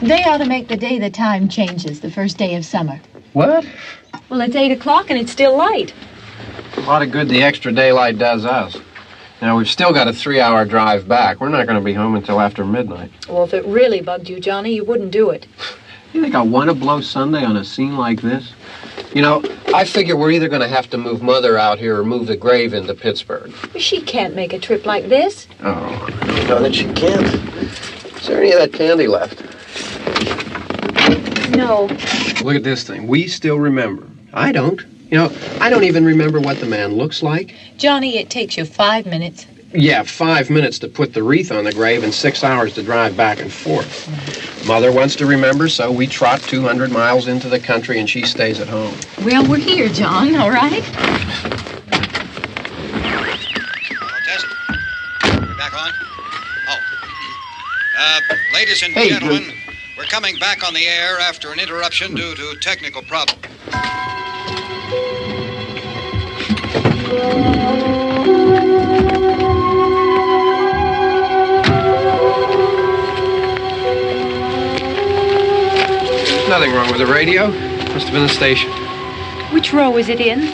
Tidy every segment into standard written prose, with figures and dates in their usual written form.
They ought to make the day the time changes, the first day of summer. What? Well, it's 8 o'clock and it's still light. A lot of good the extra daylight does us. Now, we've still got a 3-hour drive back. We're not going to be home until after midnight. Well, if it really bugged you, Johnny, you wouldn't do it. You think I want to blow Sunday on a scene like this? You know, I figure we're either going to have to move Mother out here or move the grave into Pittsburgh. She can't make a trip like this. Oh, I don't know that she can't. Is there any of that candy left? No. Look at this thing. We still remember. I don't. You know, I don't even remember what the man looks like. Johnny, it takes you 5 minutes. Yeah, 5 minutes to put the wreath on the grave and 6 hours to drive back and forth. Mother wants to remember, so we trot 200 miles into the country and she stays at home. Well, we're here, John, all right? Test. We're back on? Oh. Ladies and gentlemen, we're coming back on the air after an interruption due to technical problem. Nothing wrong with the radio. Must have been the station. Which row is it in?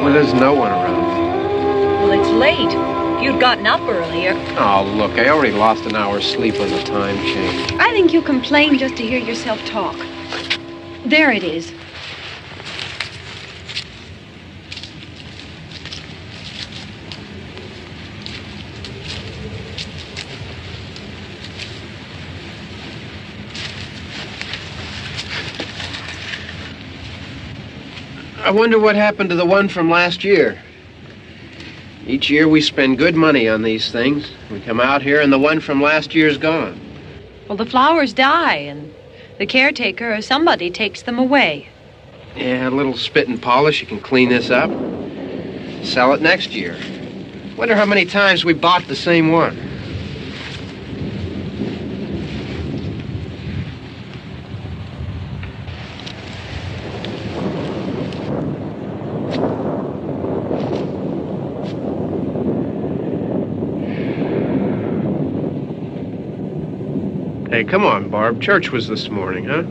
Well, there's no one around. Well, it's late. If you'd gotten up earlier. Oh, look, I already lost an hour's sleep on the time change. I think you complain just to hear yourself talk. There it is. I wonder what happened to the one from last year. Each year we spend good money on these things. We come out here and the one from last year's gone. Well, the flowers die and the caretaker or somebody takes them away. Yeah, a little spit and polish, you can clean this up. Sell it next year. Wonder how many times we bought the same one. Hey, come on, Barb. Church was this morning, huh?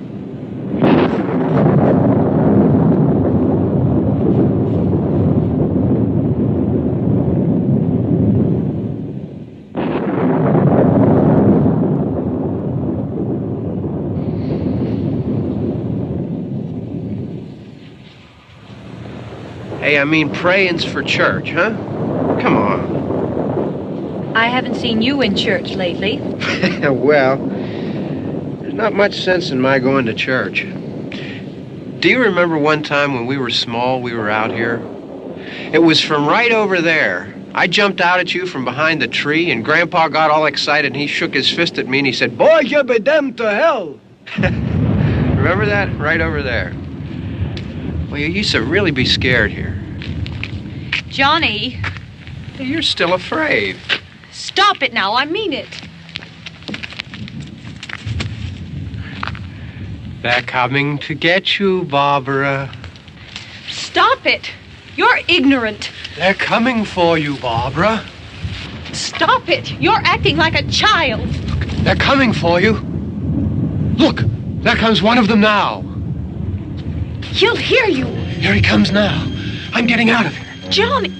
Hey, I mean, praying's for church, huh? Come on. I haven't seen you in church lately. Well, there's not much sense in my going to church. Do you remember one time when we were small, we were out here? It was from right over there. I jumped out at you from behind the tree, and Grandpa got all excited, and he shook his fist at me, and he said, "Boy, you be damned to hell." Remember that? Right over there. Well, you used to really be scared here. Johnny, Hey, you're still afraid. stop it now. I mean it. They're coming to get you, Barbara. Stop it. You're ignorant. They're coming for you, Barbara. Stop it. You're acting like a child. They're coming for you. Look, there comes one of them now. He'll hear you. Here he comes now. I'm getting out of here. Johnny.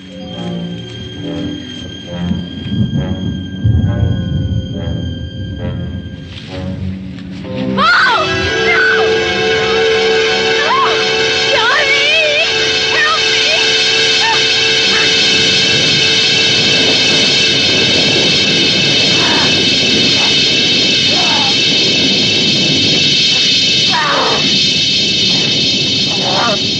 Oh! No! No! Johnny! Help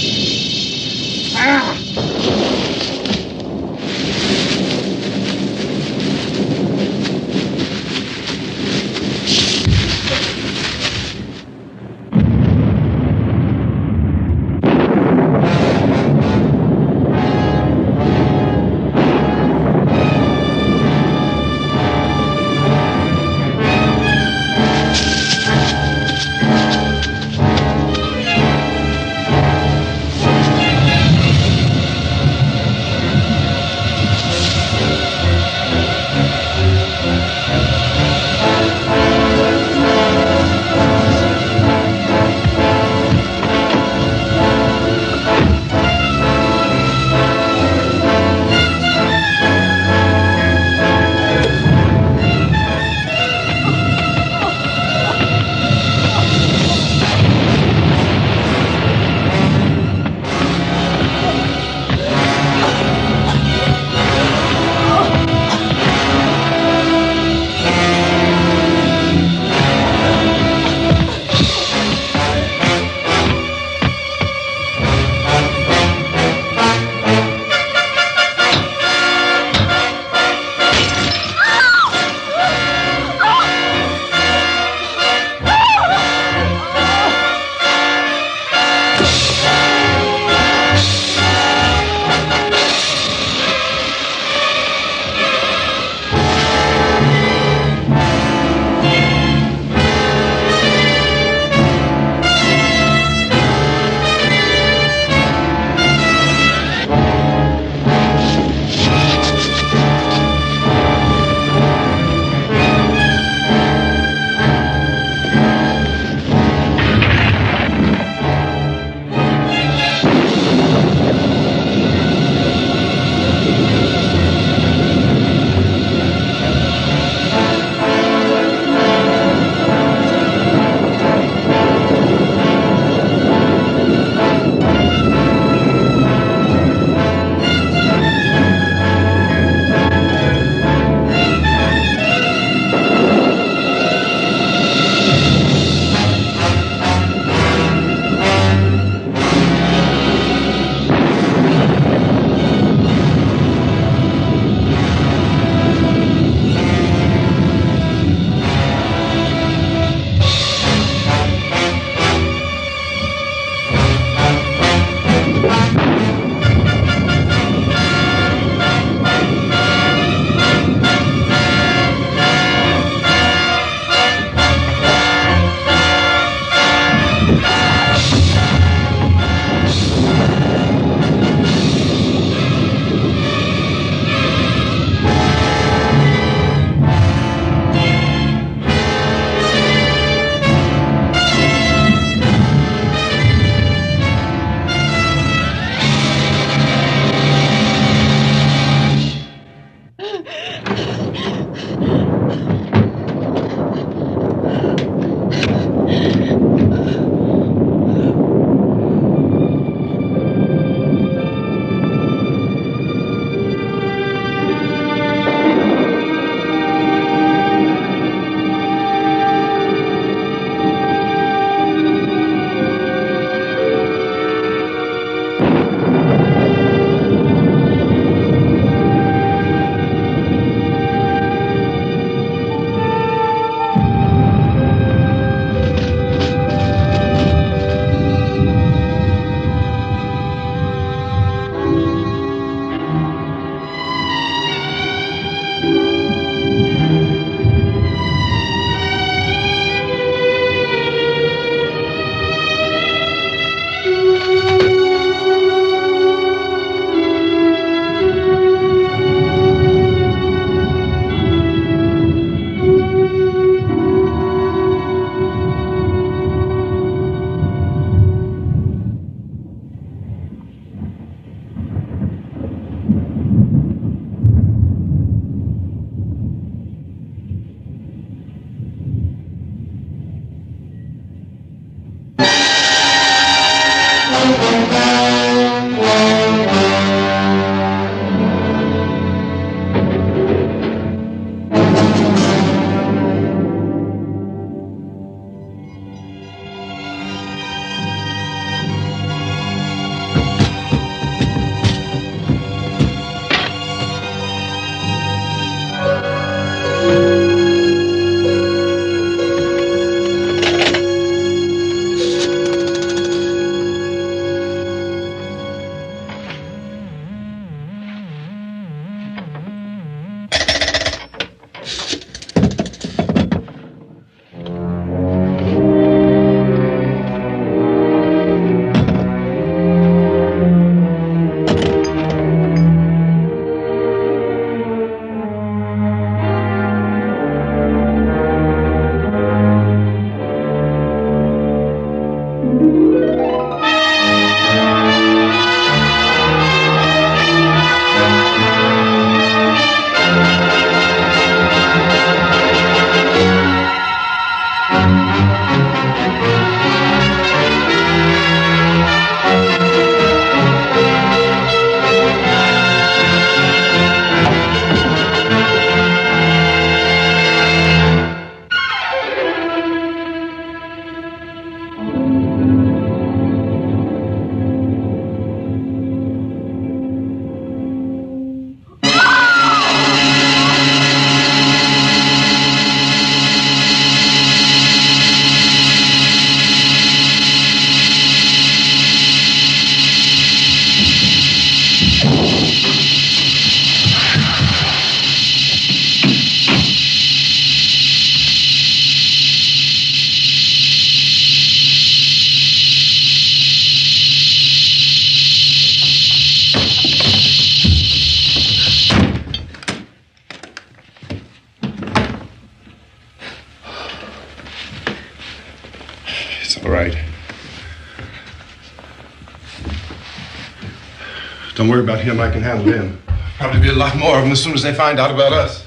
Don't worry about him. I can handle him. Probably be a lot more of them as soon as they find out about us.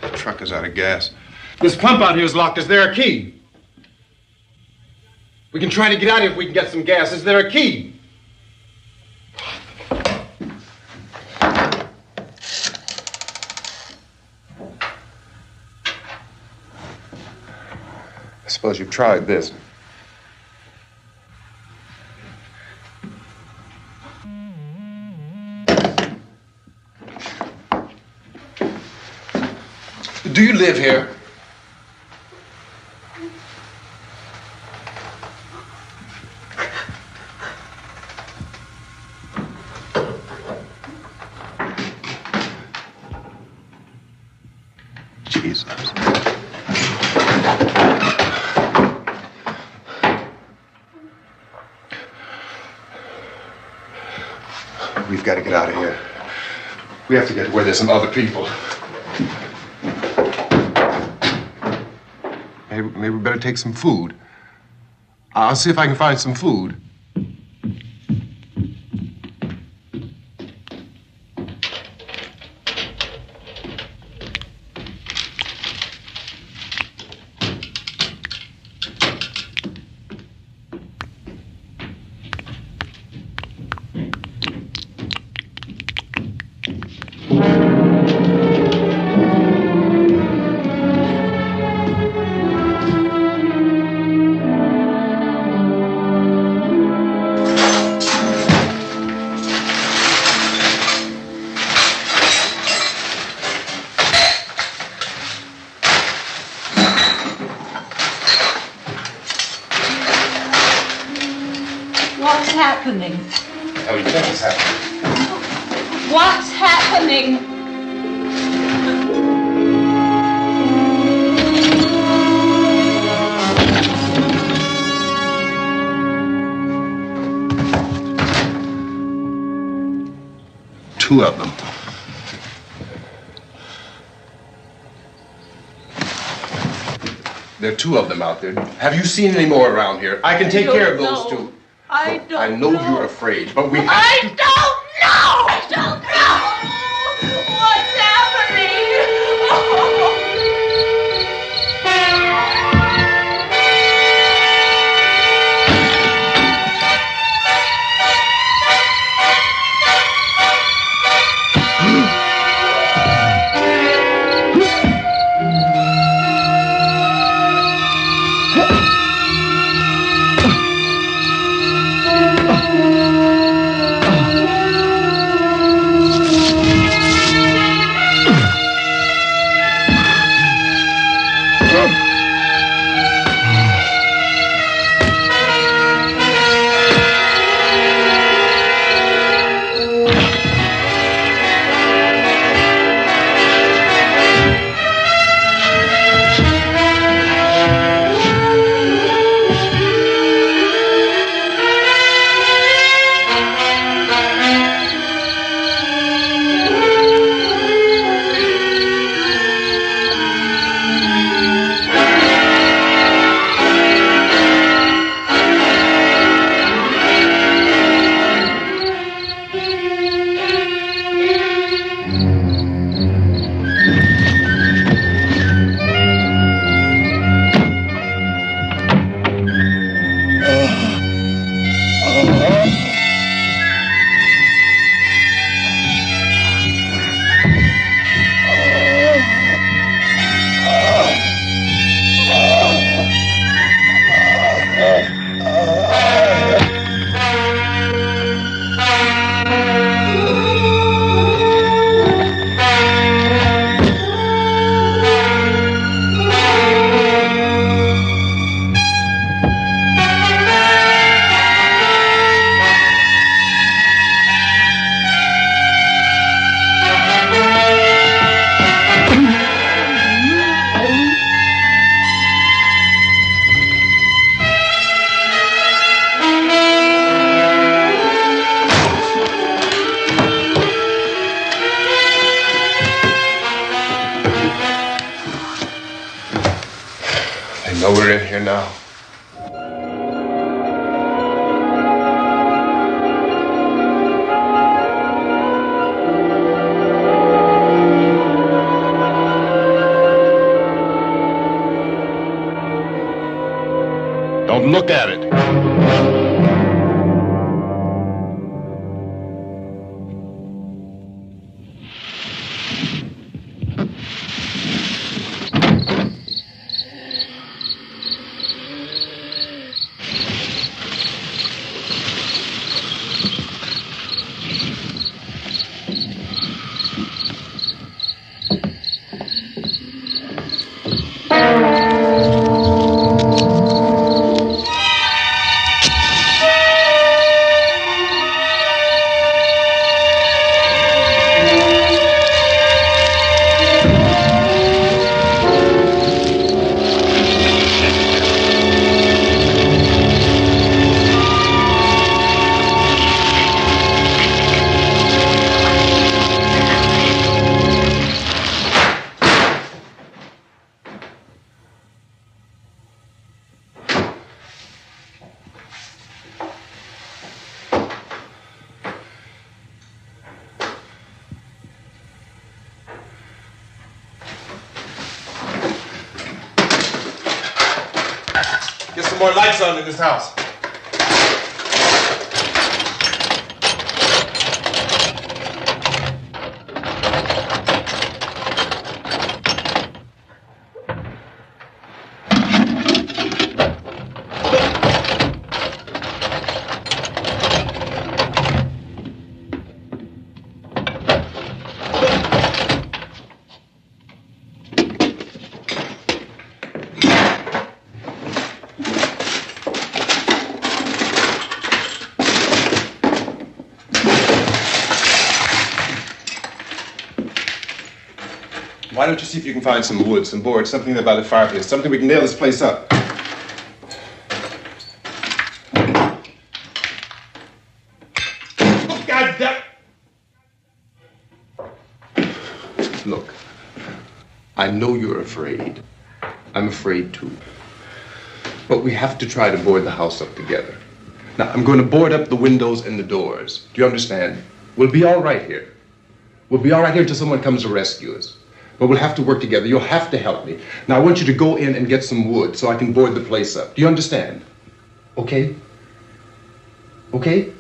The truck is out of gas. This pump out here is locked. Is there a key? We can try to get out here if we can get some gas. Is there a key? I suppose you've tried this. Do you live here? Jesus. We've got to get out of here. We have to get where there's some other people. Maybe we better take some food. I'll see if I can find some food. What's happening? Oh, you think it's happening? What's happening? Two of them. There are two of them out there. Have you seen any more around here? I can take care of those two. I don't I know you're afraid, but we have to... I don't know! I don't know! What's I know we're in here now. look at it. Get some more lights on in this house. Why don't you see if you can find some wood, some board, something there by the fireplace, something we can nail this place up. God damn! Look, I know you're afraid. I'm afraid too. But we have to try to board the house up together. Now, I'm going to board up the windows and the doors. Do you understand? We'll be all right here. We'll be all right here until someone comes to rescue us. But we'll have to work together. You'll have to help me. Now, I want you to go in and get some wood so I can board the place up. Do you understand? Okay? Okay?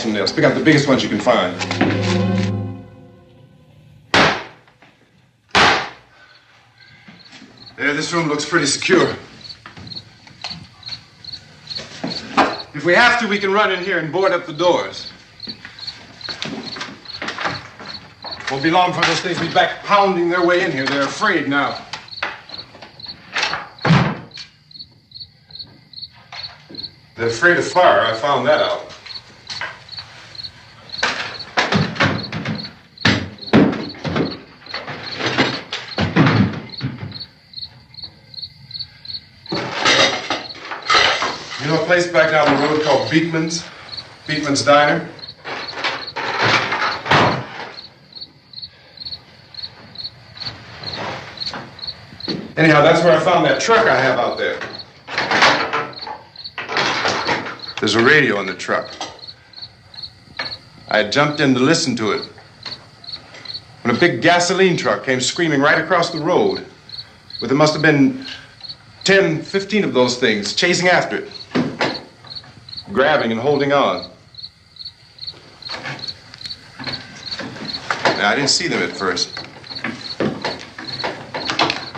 some nails. Pick out the biggest ones you can find. There, this room looks pretty secure. If we have to, we can run in here and board up the doors. Won't be long before those things will be back pounding their way in here. They're afraid now. They're afraid of fire. I found that out. You know a place back down the road called Beekman's? Beekman's Diner? Anyhow, that's where I found that truck I have out there. There's a radio in the truck. I had jumped in to listen to it when a big gasoline truck came screaming right across the road. Well, there must have been 10, 15 of those things chasing after it, grabbing and holding on. Now, I didn't see them at first.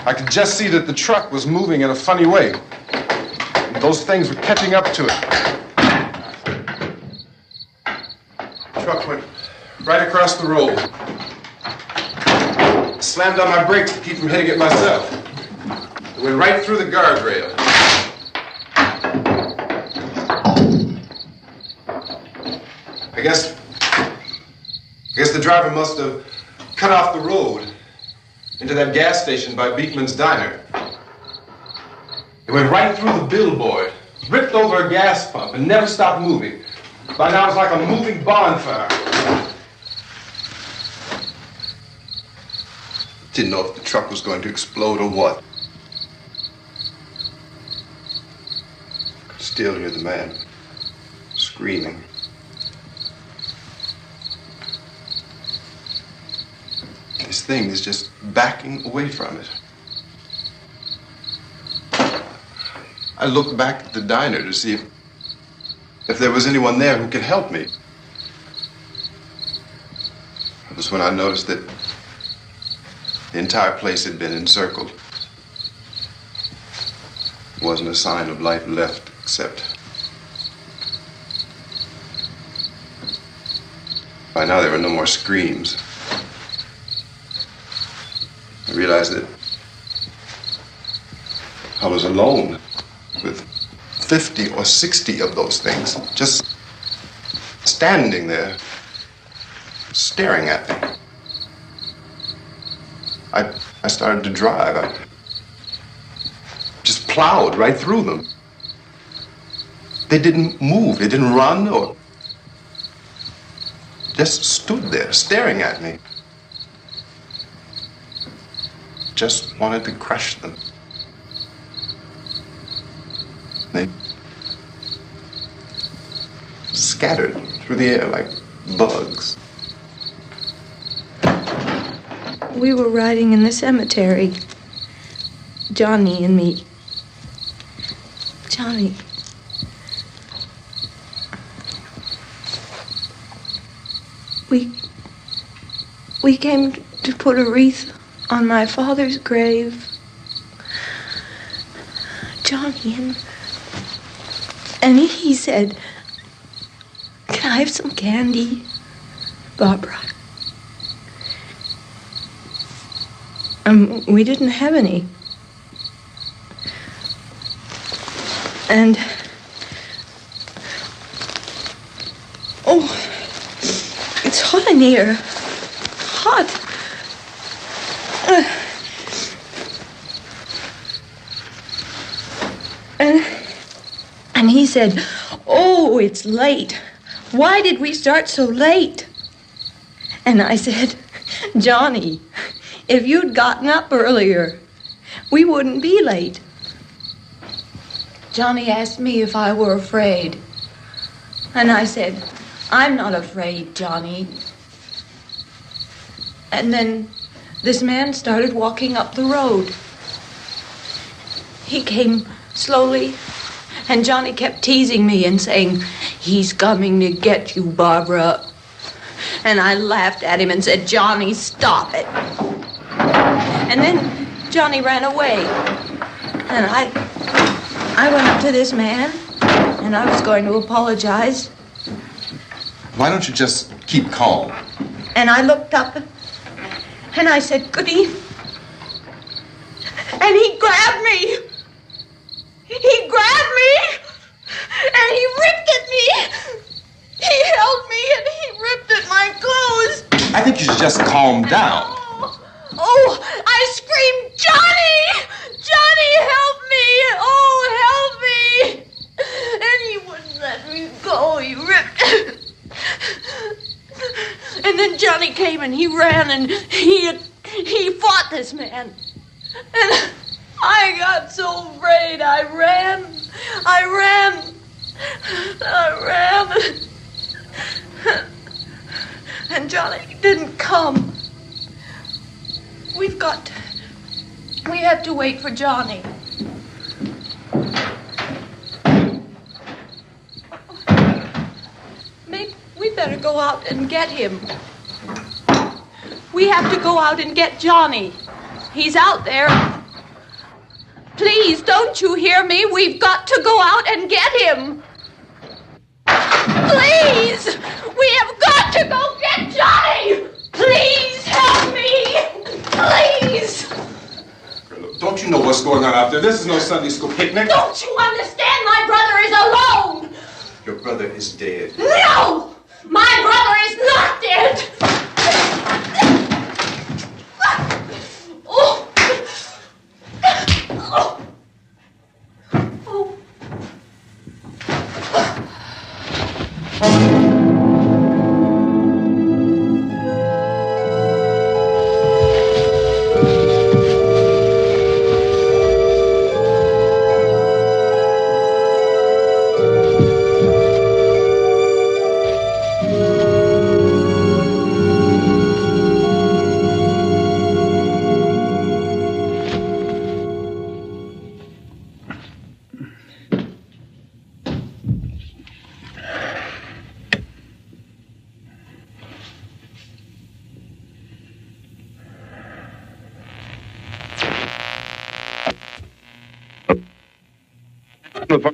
I could just see that the truck was moving in a funny way. Those things were catching up to it. The truck went right across the road. I slammed on my brakes to keep from hitting it myself. It went right through the guardrail. I guess the driver must have cut off the road into that gas station by Beekman's Diner. It went right through the billboard, ripped over a gas pump, and never stopped moving. By now, it's like a moving bonfire. Didn't know if the truck was going to explode or what. Could still hear the man screaming. This thing is just backing away from it. I looked back at the diner to see if there was anyone there who could help me. It was when I noticed that the entire place had been encircled. There wasn't a sign of life left except by now there were no more screams. I realized that I was alone with 50 or 60 of those things, just standing there, staring at me. I started to drive. I just plowed right through them. They didn't move, they didn't run or just stood there staring at me. Just wanted to crush them. They scattered through the air like bugs. We were riding in the cemetery, Johnny and me. Johnny. We came to put a wreath on my father's grave. Johnny, and he said, "Can I have some candy, Barbara?" We didn't have any. And oh, it's hot in here. Hot. And he said, "Oh, it's late. Why did we start so late?" And I said, "Johnny, if you'd gotten up earlier, we wouldn't be late." Johnny asked me if I were afraid. And I said, "I'm not afraid, Johnny." And then this man started walking up the road. He came slowly And Johnny kept teasing me and saying, "He's coming to get you, Barbara." And I laughed at him and said, "Johnny, stop it." And then Johnny ran away. And I went up to this man, and I was going to apologize. Why don't you just keep calm? And I looked up, and I said, "Good evening." And he grabbed me. He grabbed me, and he ripped at me. He held me, and he ripped at my clothes. I think you should just calm down. Oh, I screamed, "Johnny! Johnny, help me! Oh, help me!" And he wouldn't let me go. He ripped. And then Johnny came and he ran and he fought this man. And I got so afraid. I ran. And Johnny didn't come. We have to wait for Johnny. Maybe we better go out and get him. We have to go out and get Johnny. He's out there. Please, don't you hear me? We've got to go out and get him. Please! We have got to go get Johnny! Please help me! Please! Don't you know what's going on out there? This is no Sunday school picnic. Don't you understand? My brother is alone! Your brother is dead. No! My brother is not dead! Oh! Oh! Oh!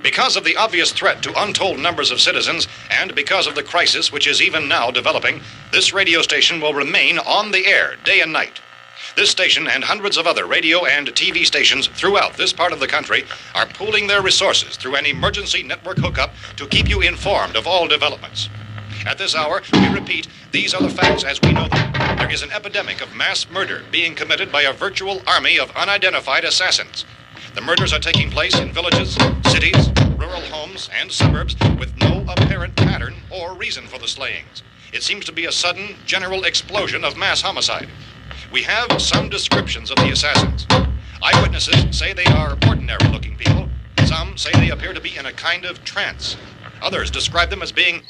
Because of the obvious threat to untold numbers of citizens, and because of the crisis which is even now developing, this radio station will remain on the air day and night. This station and hundreds of other radio and TV stations throughout this part of the country are pooling their resources through an emergency network hookup to keep you informed of all developments. At this hour, we repeat, these are the facts as we know them. There is an epidemic of mass murder being committed by a virtual army of unidentified assassins. The murders are taking place in villages, cities, rural homes, and suburbs with no apparent pattern or reason for the slayings. It seems to be a sudden, general explosion of mass homicide. We have some descriptions of the assassins. Eyewitnesses say they are ordinary-looking people. Some say they appear to be in a kind of trance. Others describe them as being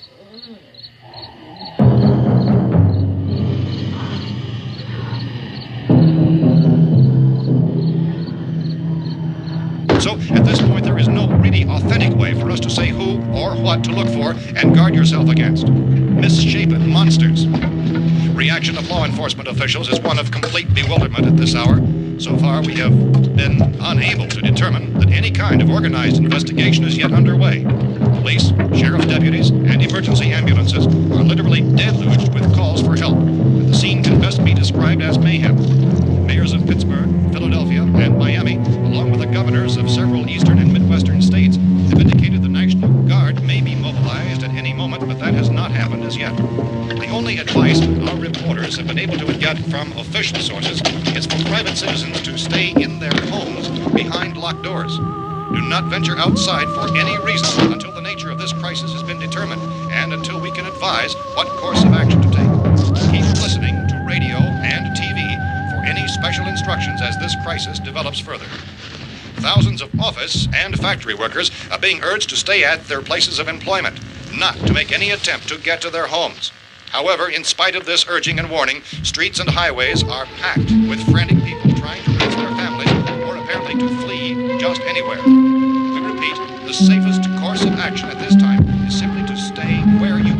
So, at this point, there is no really authentic way for us to say who or what to look for and guard yourself against. Misshapen monsters. Reaction of law enforcement officials is one of complete bewilderment at this hour. So far, we have been unable to determine that any kind of organized investigation is yet underway. Police, sheriff's deputies, and emergency ambulances are literally deluged with calls for help. The scene can best be described as mayhem. Mayors of Pittsburgh, Philadelphia, and Miami, along with the governors of several eastern and midwestern states, have indicated the National Guard may be mobilized at any moment, but that has not happened as yet. The only advice our reporters have been able to get from official sources is for private citizens to stay in their homes behind locked doors. Do not venture outside for any reason until the nature of this crisis has been determined and until we can advise what course of action to take. Keep listening to radio and TV for any special instructions as this crisis develops further. Thousands of office and factory workers are being urged to stay at their places of employment, not to make any attempt to get to their homes. However, in spite of this urging and warning, streets and highways are packed with frantic people trying to reach their families or apparently to flee just anywhere. We repeat, repeat, the safest course of action at this time is simply to stay where you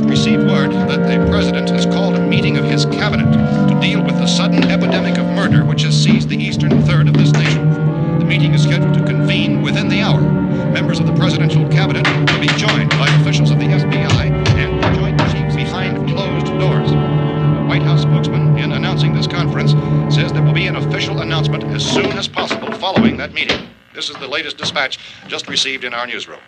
received word that the president has called a meeting of his cabinet to deal with the sudden epidemic of murder which has seized the eastern third of this nation. The meeting is scheduled to convene within the hour. Members of the presidential cabinet will be joined by officials of the FBI and the joint chiefs behind closed doors. The White House spokesman, in announcing this conference, says there will be an official announcement as soon as possible following that meeting. This is the latest dispatch just received in our newsroom.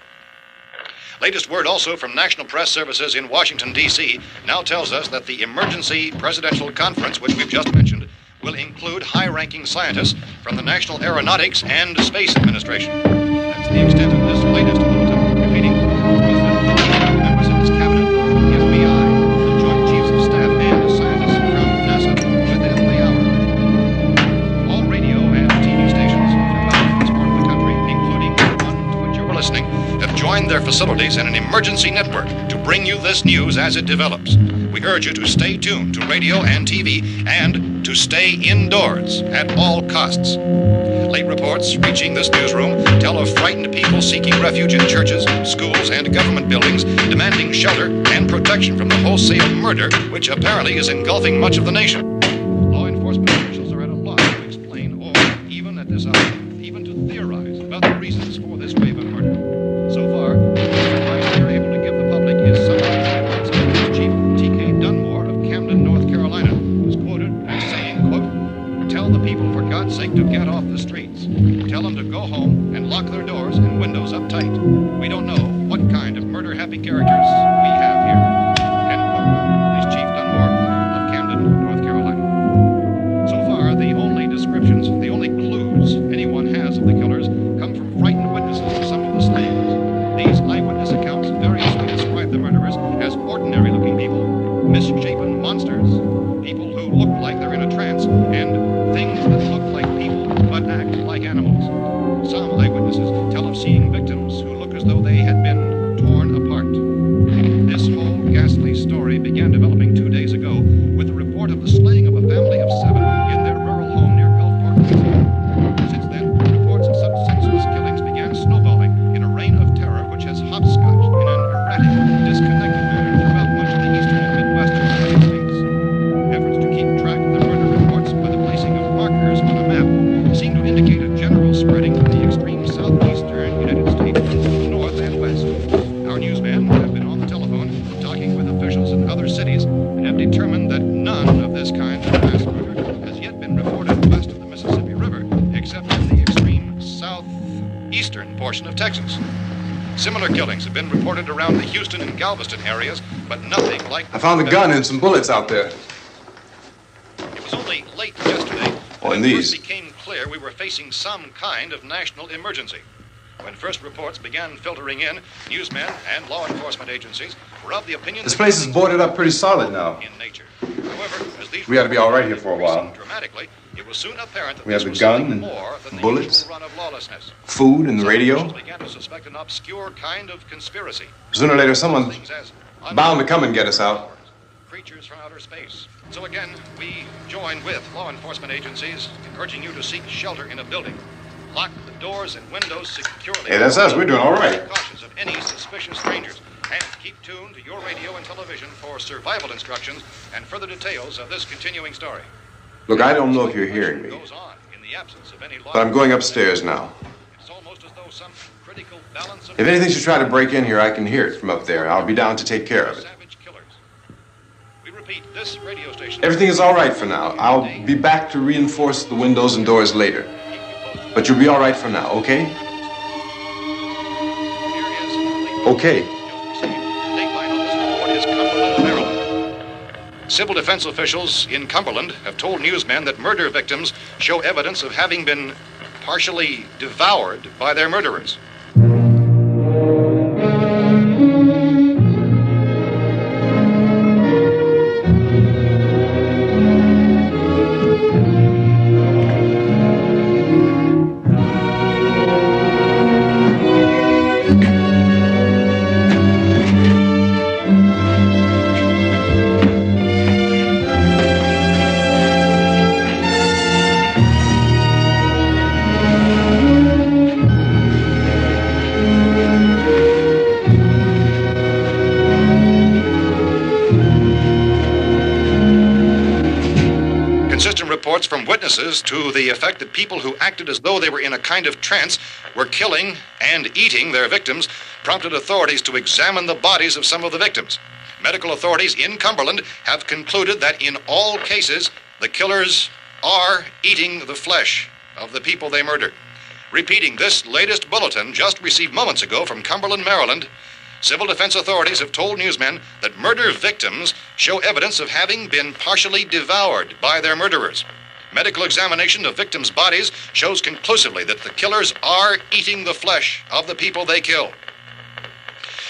Latest word also from National Press Services in Washington, D.C. now tells us that the emergency presidential conference, which we've just mentioned, will include high-ranking scientists from the National Aeronautics and Space Administration. That's the extent of this latest bulletin. Repeating, members of his cabinet, the FBI, the Joint Chiefs of Staff, and scientists from NASA within the hour. All radio and TV stations throughout this part of the country, including the one to which you were listening, have joined their facilities in an emergency network to bring you this news as it develops. We urge you to stay tuned to radio and TV and to stay indoors at all costs. Late reports reaching this newsroom tell of frightened people seeking refuge in churches, schools, and government buildings, demanding shelter and protection from the wholesale murder which apparently is engulfing much of the nation. Law enforcement officials are at a loss to explain or, even at this hour, even to theorize about the reasons for this wave of murder. So far, the advice they're able to give the public is summary statements of Chief T.K. Dunmore of Camden, North Carolina, who's quoted as saying, quote, "Tell the people, for God's sake, to get off the streets. Tell them to go home and lock their doors and windows up tight. We don't know what kind of murder-happy characters we have here." End quote. This Chief Dunmore of Camden, North Carolina. So far, the only descriptions, the only clues anyone has of the killers come from frightened witnesses of some of the slayings. These eyewitness accounts variously describe the murderers as ordinary-looking people, misshapen monsters, people who look like they're in a trance, and things that look like people but act like animals. Some eyewitnesses tell of seeing victims who look as though they had been torn apart. This whole ghastly story began developing 2 days ago with the report of the slaying of a family of 7 in their rural home near Gulfport, Louisiana. Since then, reports of such senseless killings began snowballing in a reign of terror which has hopscotched in an erratic, disconnected manner throughout much of the eastern and midwestern United States. Efforts to keep track of the murder reports by the placing of markers on a map seem to indicate a general spreading from the extreme southeastern United States to the north and west. Our newsmen have been on the telephone talking with officials in other cities and have determined that none of this kind of mass murder has yet been reported west of the Mississippi River, except in the extreme southeastern portion of Texas. Similar killings have been reported around the Houston and Galveston areas, but nothing like... I found a gun and some bullets out there. It was only late yesterday Oh, and that it these. first became clear we were facing some kind of national emergency. When first reports began filtering in, newsmen and law enforcement agencies were of the opinion This that place is killings boarded up pretty solid now. in nature. However, as these We ought to be all right here for a while. increasing dramatically, it was soon apparent that We have this the was gun something and more than the bullets. usual run of lawlessness. Food and the Some radio. officials began to suspect an obscure kind of conspiracy. Sooner or later, someone's Things as bound to come and get us out. creatures from outer space. So again, we join with law enforcement agencies, urging you to seek shelter in a building. Lock the doors and windows securely. Hey, that's us. We're doing all right. Cautious of any suspicious strangers. And keep tuned to your radio and television for survival instructions and further details of this continuing story. Look, I don't know if you're hearing me, Goes on in the absence of any law. but I'm going upstairs now. It's almost as though some critical balance of If anything should try to break in here, I can hear it from up there. I'll be down to take care of it. savage killers. We repeat, this radio station. Everything is all right for now. I'll be back to reinforce the windows and doors later. But you'll be all right for now, okay? Okay. Dateline on this report is Cumberland, Maryland. Civil defense officials in Cumberland have told newsmen that murder victims show evidence of having been partially devoured by their murderers. reports from witnesses to the effect that people who acted as though they were in a kind of trance were killing and eating their victims prompted authorities to examine the bodies of some of the victims. Medical authorities in Cumberland have concluded that in all cases, the killers are eating the flesh of the people they murdered. Repeating this latest bulletin just received moments ago from Cumberland, Maryland, civil defense authorities have told newsmen that murder victims show evidence of having been partially devoured by their murderers. Medical examination of victims' bodies shows conclusively that the killers are eating the flesh of the people they kill.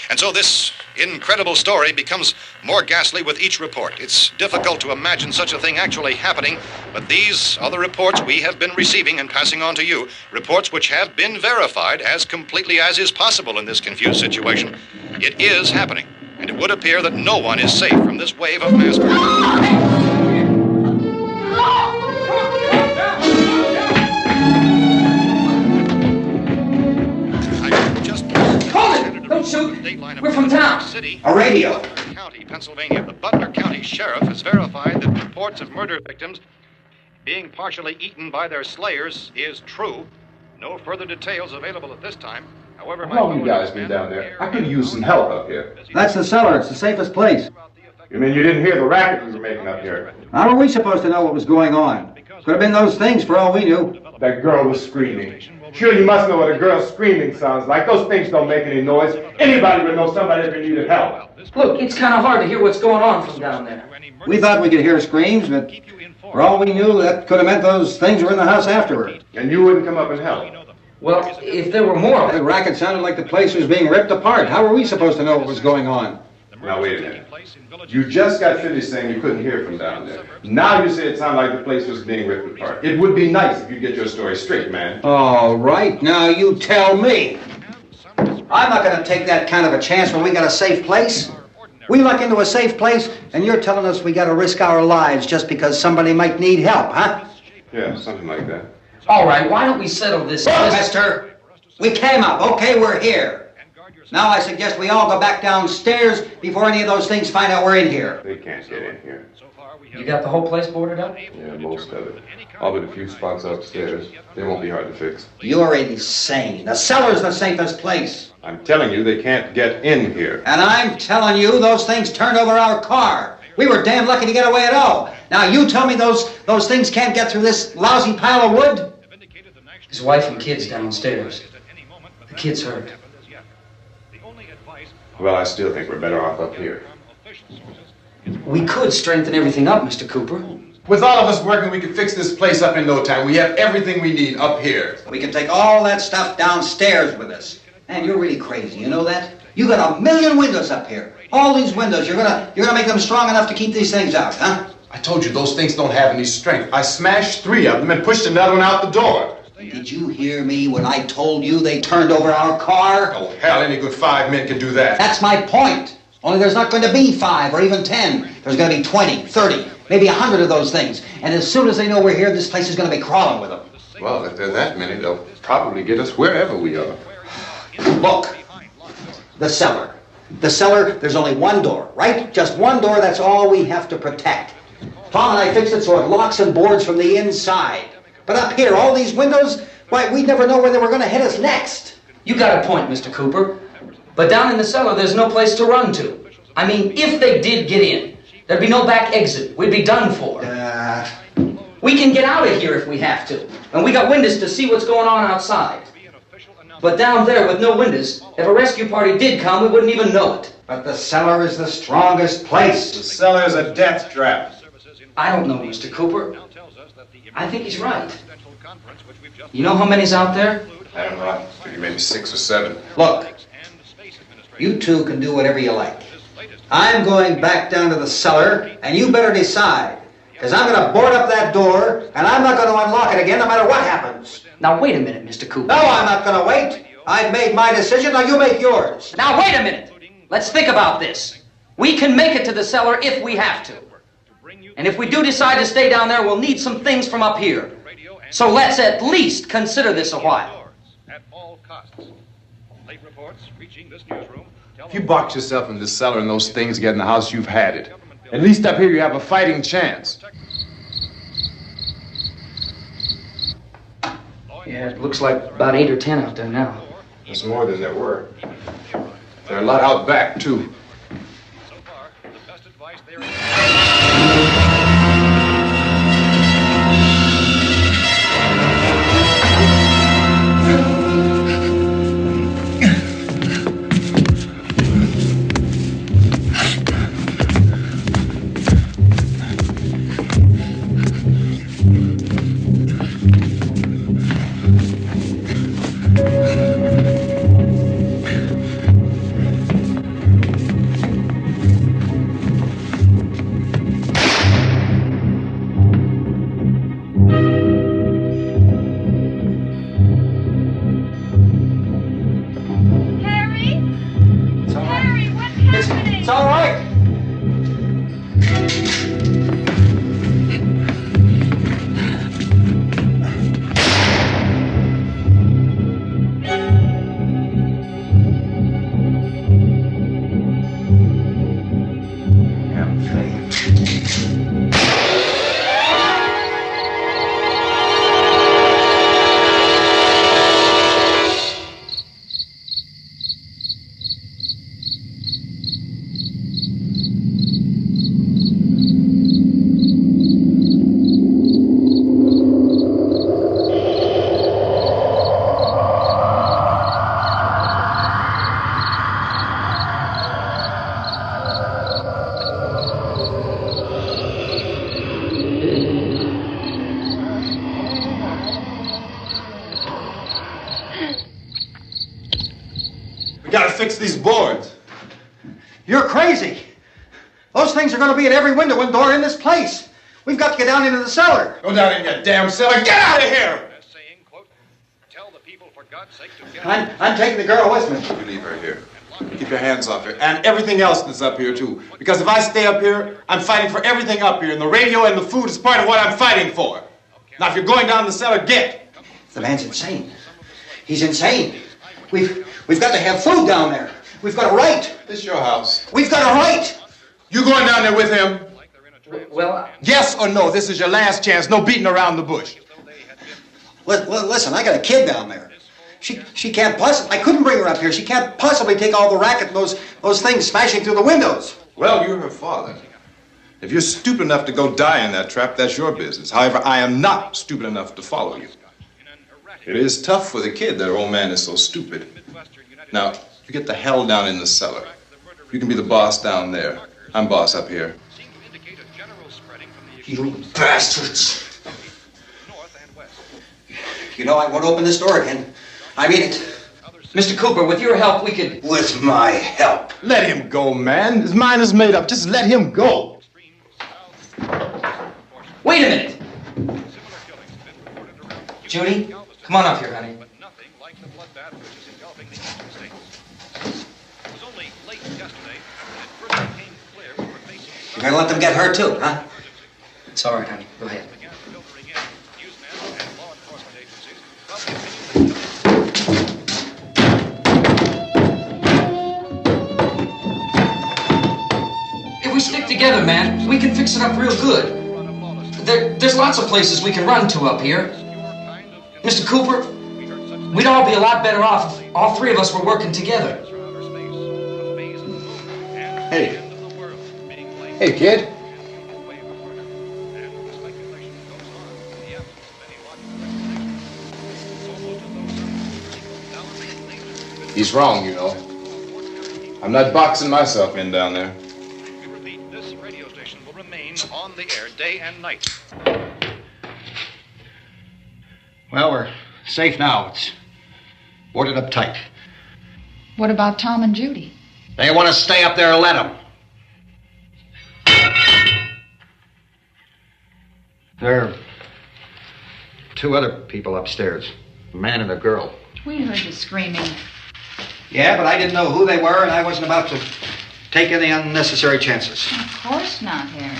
And so this incredible story becomes more ghastly with each report. It's difficult to imagine such a thing actually happening, but these are the reports we have been receiving and passing on to you, reports which have been verified as completely as is possible in this confused situation. It is happening, and it would appear that no one is safe from this wave of mass murder. Don't shoot. We're from town. A radio. County, Pennsylvania. The Butler County Sheriff has verified that reports of murder victims being partially eaten by their slayers is true. No further details available at this time. However, how long have you guys been down there? I could use some help up here. That's the cellar. It's the safest place. You mean you didn't hear the racket we were making up here? How are we supposed to know what was going on? Could have been those things for all we knew. That girl was screaming. Sure, you must know what a girl screaming sounds like. Those things don't make any noise. Anybody would know somebody ever needed help. Look, it's kind of hard to hear what's going on from down there. We thought we could hear screams, but for all we knew, that could have meant those things were in the house afterward. And you wouldn't come up and help? Well, if there were more... The racket sounded like the place was being ripped apart. How were we supposed to know what was going on? Now, wait a minute. You just got finished saying you couldn't hear from down there. Now you say it sounded like the place was being ripped apart. It would be nice if you get your story straight, man. All right, now you tell me. I'm not going to take that kind of a chance when we got a safe place. We luck into a safe place, and you're telling us we got to risk our lives just because somebody might need help, huh? Yeah, something like that. All right, why don't we settle this? Look, mister, we came up. Okay, we're here. Now I suggest we all go back downstairs before any of those things find out we're in here. They can't get in here. You got the whole place boarded up? Yeah, most of it. All but a few spots upstairs. They won't be hard to fix. You're insane. The cellar's the safest place. I'm telling you, they can't get in here. And I'm telling you, those things turned over our car. We were damn lucky to get away at all. Now you tell me those things can't get through this lousy pile of wood? His wife and kids downstairs. The kid's hurt. Well, I still think we're better off up here. We could strengthen everything up, Mr. Cooper. With all of us working, we could fix this place up in no time. We have everything we need up here. We can take all that stuff downstairs with us. Man, you're really crazy, you know that? You got 1,000,000 windows up here. All these windows, you're gonna make them strong enough to keep these things out, huh? I told you those things don't have any strength. I smashed 3 of them and pushed another one out the door. Did you hear me when I told you they turned over our car? Oh, hell, any good 5 men could do that. That's my point. Only there's not going to be 5 or even 10. There's going to be 20, 30, maybe 100 of those things. And as soon as they know we're here, this place is going to be crawling with them. Well, if there are that many, they'll probably get us wherever we are. Look, the cellar. The cellar, there's only one door, right? Just one door, that's all we have to protect. Tom and I fixed it so it locks and boards from the inside. But up here, all these windows, why, we'd never know where they were going to hit us next. You got a point, Mr. Cooper. But down in the cellar, there's no place to run to. I mean, if they did get in, there'd be no back exit. We'd be done for. We can get out of here if we have to. And we got windows to see what's going on outside. But down there with no windows, if a rescue party did come, we wouldn't even know it. But the cellar is the strongest place. The cellar is a death trap. I don't know, Mr. Cooper. I think he's right. You know how many's out there? I don't know. Maybe 6 or 7. Look, you two can do whatever you like. I'm going back down to the cellar, and you better decide. Because I'm going to board up that door, and I'm not going to unlock it again no matter what happens. Now, wait a minute, Mr. Cooper. No, I'm not going to wait. I've made my decision, now you make yours. Now, wait a minute. Let's think about this. We can make it to the cellar if we have to. And if we do decide to stay down there, we'll need some things from up here. So let's at least consider this a while. If you box yourself in this cellar and those things get in the house, you've had it. At least up here you have a fighting chance. Yeah, it looks like about 8 or 10 out there now. There's more than there were. There are a lot out back, too. So far, the best advice there It's all right. We gotta fix these boards. You're crazy. Those things are going to be at every window and door in this place. We've got to get down into the cellar. Go down in your damn cellar. Get out of here! saying, quote, tell the people for God's sake to get I'm taking the girl with me. You leave her here. Keep your hands off her. And everything else that's up here, too. Because if I stay up here, I'm fighting for everything up here. And the radio and the food is part of what I'm fighting for. Now, if you're going down the cellar, get. The man's insane. He's insane. We've got to have food down there. We've got a right. This is your house. We've got a right. You going down there with him? Well, Yes or no? This is your last chance. No beating around the bush. Listen, I got a kid down there. She can't possibly. I couldn't bring her up here. She can't possibly take all the racket and those things smashing through the windows. Well, you're her father. If you're stupid enough to go die in that trap, that's your business. However, I am not stupid enough to follow you. It is tough for the kid that her old man is so stupid. Now, you get the hell down in the cellar. You can be the boss down there. I'm boss up here. You bastards. You know I won't open this door again. I mean it. Mr. Cooper, with your help, we could... With my help. Let him go, man. His mind is made up. Just let him go. Wait a minute. Judy, come on up here, honey. You're gonna let them get hurt too, huh? It's all right, honey. Go ahead. If we stick together, man, we can fix it up real good. There's lots of places we can run to up here. Mr. Cooper, we'd all be a lot better off if all three of us were working together. Hey. Hey, kid. He's wrong, you know. I'm not boxing myself in down there. We repeat, this radio station will remain on the air day and night. Well, we're safe now. It's boarded up tight. What about Tom and Judy? They want to stay up there and let them. There are two other people upstairs, a man and a girl. We heard you screaming. Yeah, but I didn't know who they were, and I wasn't about to take any unnecessary chances. Of course not, Harry.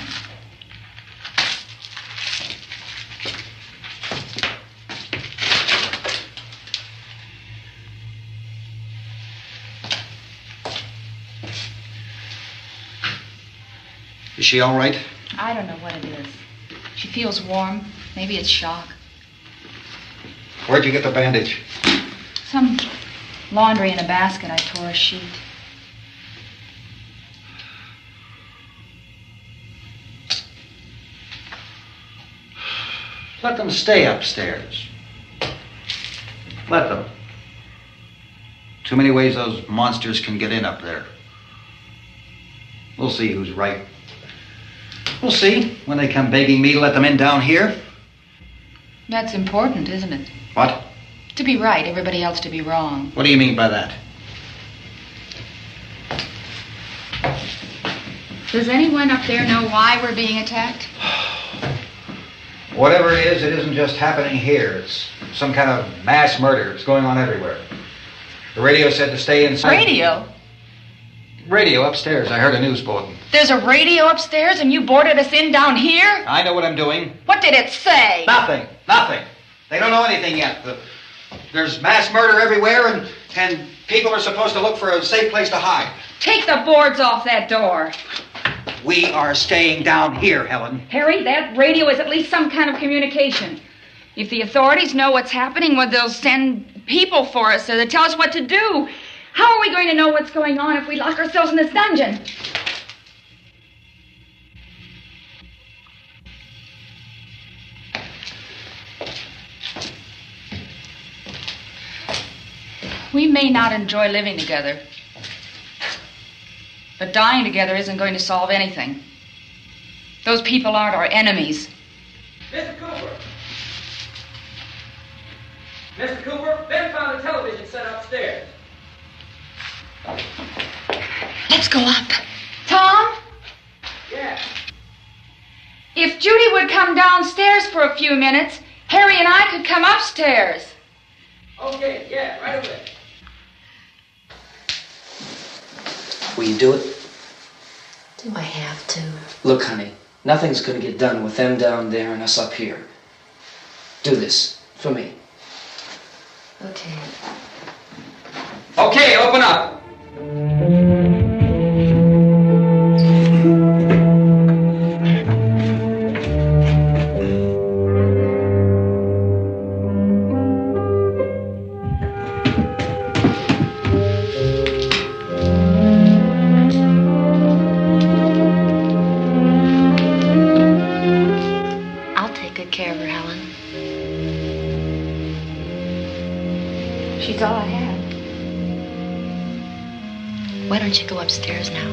Is she all right? I don't know what it is. She feels warm. Maybe it's shock. Where'd you get the bandage? Some laundry in a basket. I tore a sheet. Let them stay upstairs. Let them. Too many ways those monsters can get in up there. We'll see who's right. We'll see when they come begging me to let them in down here. That's important, isn't it? What? To be right, everybody else to be wrong. What do you mean by that? Does anyone up there know why we're being attacked? Whatever it isn't just happening here. It's some kind of mass murder. It's going on everywhere. The radio said to stay inside. Radio? Radio upstairs. I heard a news bulletin. There's a radio upstairs and you boarded us in down here? I know what I'm doing. What did it say? Nothing. They don't know anything yet. There's mass murder everywhere and people are supposed to look for a safe place to hide. Take the boards off that door. We are staying down here, Helen. Harry, that radio is at least some kind of communication. If the authorities know what's happening, well, they'll send people for us to tell us what to do. How are we going to know what's going on if we lock ourselves in this dungeon? We may not enjoy living together, but dying together isn't going to solve anything. Those people aren't our enemies. Mr. Cooper! Mr. Cooper, Ben found a television set upstairs. Let's go up. Tom? Yeah. If Judy would come downstairs for a few minutes, Harry and I could come upstairs. Okay, yeah, right away. Will you do it? Do I have to? Look, honey, nothing's gonna get done with them down there and us up here. Do this for me. Okay. Okay, open up. I'll take good care of her, Helen. She's all I have. Why don't you go upstairs now?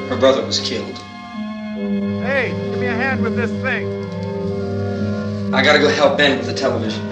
Her brother was killed. Hey, give me a hand with this thing. I gotta go help Ben with the television.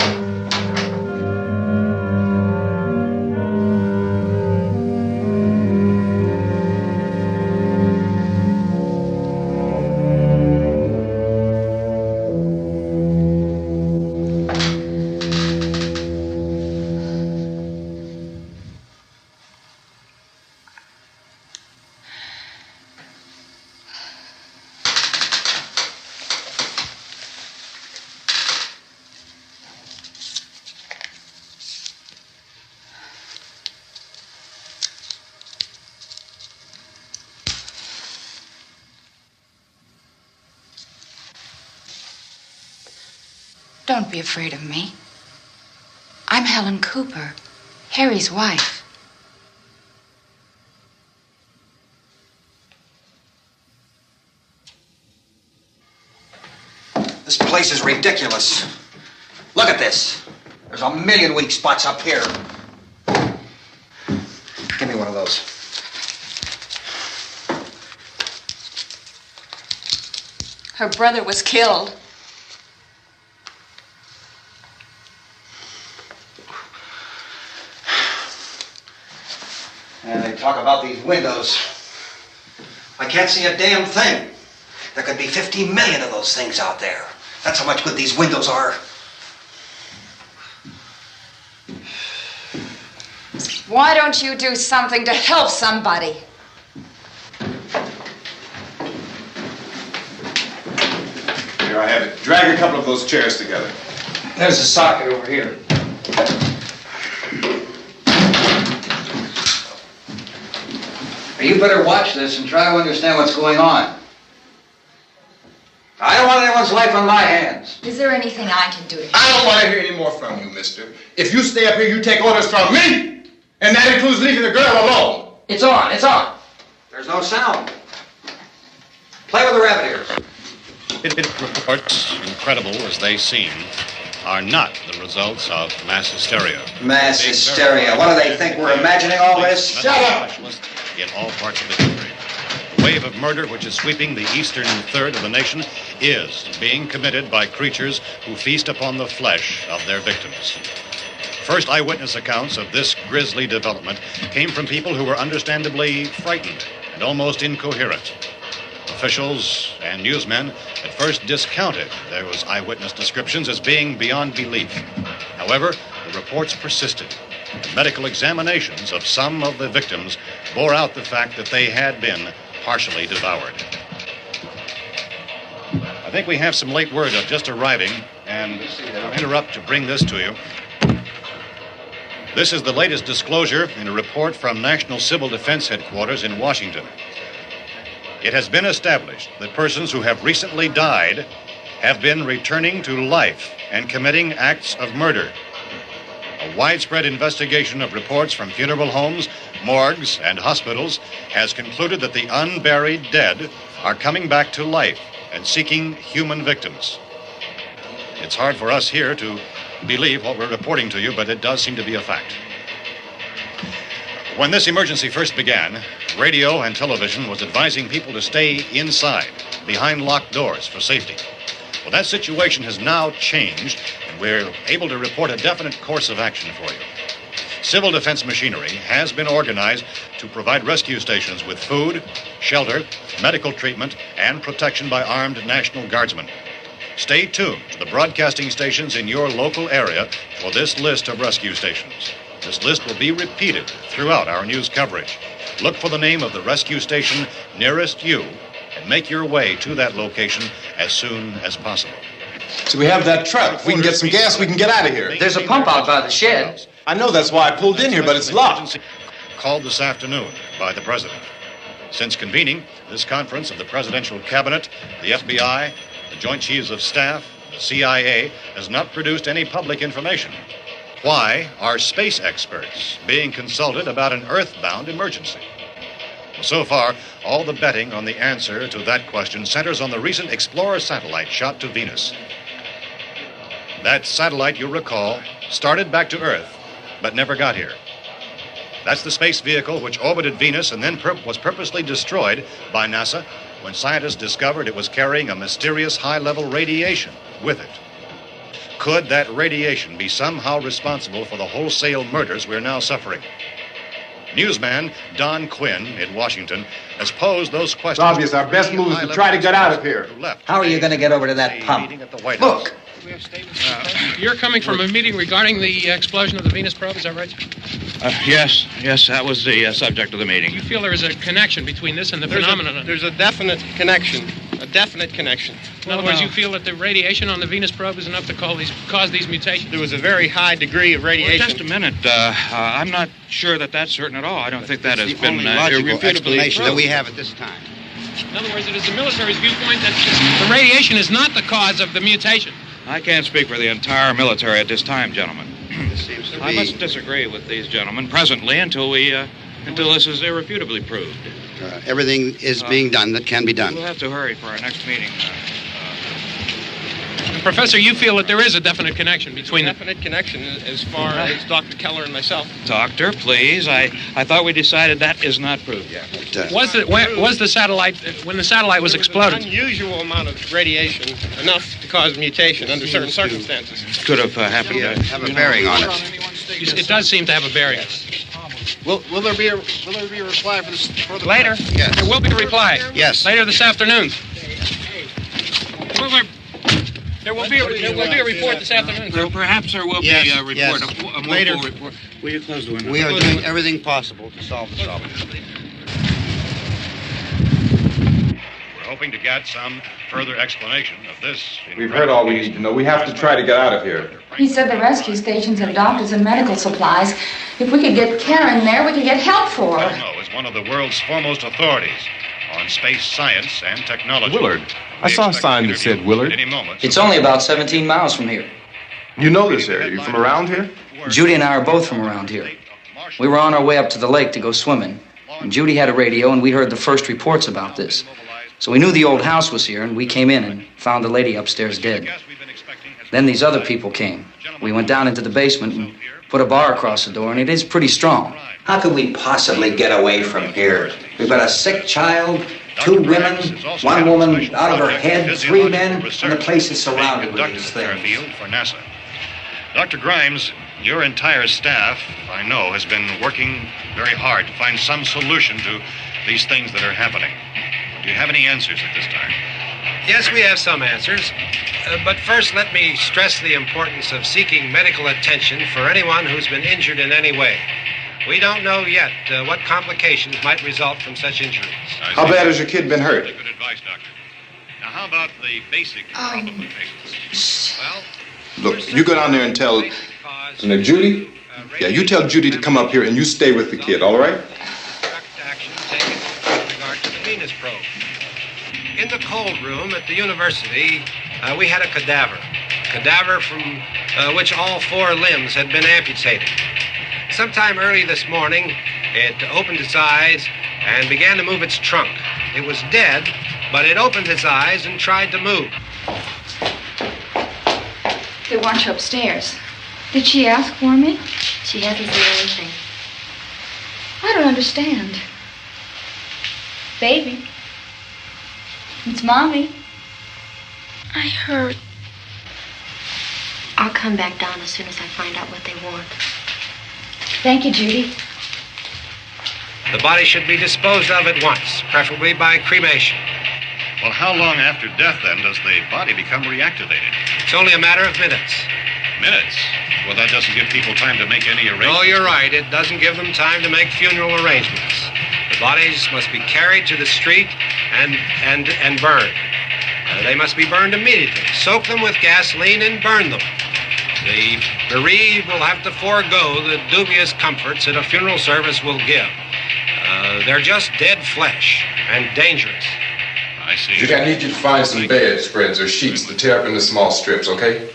Don't be afraid of me. I'm Helen Cooper, Harry's wife. This place is ridiculous. Look at this. There's a million weak spots up here. Give me one of those. Her brother was killed. And they talk about these windows. I can't see a damn thing. There could be 50 million of those things out there. That's how much good these windows are. Why don't you do something to help somebody? Here I have it. Drag a couple of those chairs together. There's a socket over here. You better watch this and try to understand what's going on. I don't want anyone's life on my hands. Is there anything I can do to help? I don't want to hear any more from you, mister. If you stay up here, you take orders from me. And that includes leaving the girl alone. It's on, it's on. There's no sound. Play with the rabbit ears. Reports, incredible as they seem, are not the results of mass hysteria. Mass hysteria. What do they think? We're imagining all this? Shut up! In all parts of the country. The wave of murder which is sweeping the eastern third of the nation is being committed by creatures who feast upon the flesh of their victims. First eyewitness accounts of this grisly development came from people who were understandably frightened and almost incoherent. Officials and newsmen at first discounted those eyewitness descriptions as being beyond belief. However, the reports persisted. The medical examinations of some of the victims bore out the fact that they had been partially devoured. I think we have some late word just arriving, and I'll interrupt to bring this to you. This is the latest disclosure in a report from National Civil Defense Headquarters in Washington. It has been established that persons who have recently died have been returning to life and committing acts of murder. A widespread investigation of reports from funeral homes, morgues, and hospitals has concluded that the unburied dead are coming back to life and seeking human victims. It's hard for us here to believe what we're reporting to you, but it does seem to be a fact. When this emergency first began, radio and television was advising people to stay inside, behind locked doors for safety. Well, that situation has now changed, and we're able to report a definite course of action for you. Civil defense machinery has been organized to provide rescue stations with food, shelter, medical treatment, and protection by armed National Guardsmen. Stay tuned to the broadcasting stations in your local area for this list of rescue stations. This list will be repeated throughout our news coverage. Look for the name of the rescue station nearest you and make your way to that location as soon as possible. So we have that truck. If we can get some gas, we can get out of here. There's a pump out by the shed. I know, that's why I pulled in here, but it's locked. Called this afternoon by the President. Since convening this conference of the Presidential Cabinet, the FBI, the Joint Chiefs of Staff, the CIA has not produced any public information. Why are space experts being consulted about an earthbound emergency? So far, all the betting on the answer to that question centers on the recent Explorer satellite shot to Venus. That satellite, you'll recall, started back to Earth, but never got here. That's the space vehicle which orbited Venus and then was purposely destroyed by NASA when scientists discovered it was carrying a mysterious high-level radiation with it. Could that radiation be somehow responsible for the wholesale murders we're now suffering? Newsman Don Quinn in Washington has posed those questions. It's obvious our best move is to try to get out of here. How are you going to get over to that pump? Look! You're coming from a meeting regarding the explosion of the Venus probe, is that right? Yes, that was the subject of the meeting. You feel there is a connection between this and the phenomenon? There's a definite connection. In other words, you feel that the radiation on the Venus probe is enough to cause these mutations? There was a very high degree of radiation. Well, just a minute. I'm not sure that that's certain at all. I don't think that has been logical explanation that we have at this time. In other words, it is the military's viewpoint that the radiation is not the cause of the mutation. I can't speak for the entire military at this time, gentlemen. This seems to be... I must disagree with these gentlemen presently until this is irrefutably proved. Everything is being done that can be done. We'll have to hurry for our next meeting. Professor, you feel that there is a definite connection between them? Definite connection as far as Dr. Keller and myself. Doctor, please. I thought we decided that is not proved yet. Was the satellite, when the satellite was exploded? An unusual amount of radiation, enough to cause mutation under certain circumstances. Could have happened. Have a bearing on it. It does seem to have a bearing. Will there be a reply for the later? Yes. There will be a reply. Yes. Later this afternoon. There will be a report this afternoon. Perhaps there will be a report, a full report. Will you close the window? We are doing everything possible to solve the problem. We're hoping to get some further explanation of this. We've heard all we need to know. We have to try to get out of here. He said the rescue stations have doctors and medical supplies. If we could get Karen there, we could get help for her. Romero is one of the world's foremost authorities on space science and technology. Willard. I saw a sign that said Willard. Any moment. It's only about 17 miles from here. You know this area. You from around here? Judy and I are both from around here. We were on our way up to the lake to go swimming, and Judy had a radio, and we heard the first reports about this. So we knew the old house was here, and we came in and found the lady upstairs dead. Then these other people came. We went down into the basement and put a bar across the door, and it is pretty strong. How could we possibly get away from here? We've got a sick child, 2 women, 1 woman out of her head, 3 men, and the place is surrounded with these things. For NASA. Dr. Grimes, your entire staff, I know, has been working very hard to find some solution to these things that are happening. Do you have any answers at this time? Yes, we have some answers. But first, let me stress the importance of seeking medical attention for anyone who's been injured in any way. We don't know yet what complications might result from such injuries. How bad has your kid been hurt? Good advice, Doctor. Now, how about the basic complications? Well, Look, you go down there and tell... Now, Judy? Yeah, you tell Judy to come up here and you stay with the kid, all right? action taken with regard to the Venus probe. In the cold room at the university, we had a cadaver from which all 4 limbs had been amputated. Sometime early this morning, it opened its eyes and began to move its trunk. It was dead, but it opened its eyes and tried to move. They want you upstairs. Did she ask for me? She hasn't said anything. I don't understand. Baby. It's Mommy. I heard. I'll come back down as soon as I find out what they want. Thank you, Judy. The body should be disposed of at once, preferably by cremation. Well, how long after death, then, does the body become reactivated? It's only a matter of minutes. Minutes? Well, that doesn't give people time to make any arrangements. Oh, you're right. It doesn't give them time to make funeral arrangements. The bodies must be carried to the street and burned. They must be burned immediately. Soak them with gasoline and burn them. The bereaved will have to forego the dubious comforts that a funeral service will give. They're just dead flesh and dangerous. I see. Judy, I need you to find some bedspreads or sheets to tear up into small strips, okay?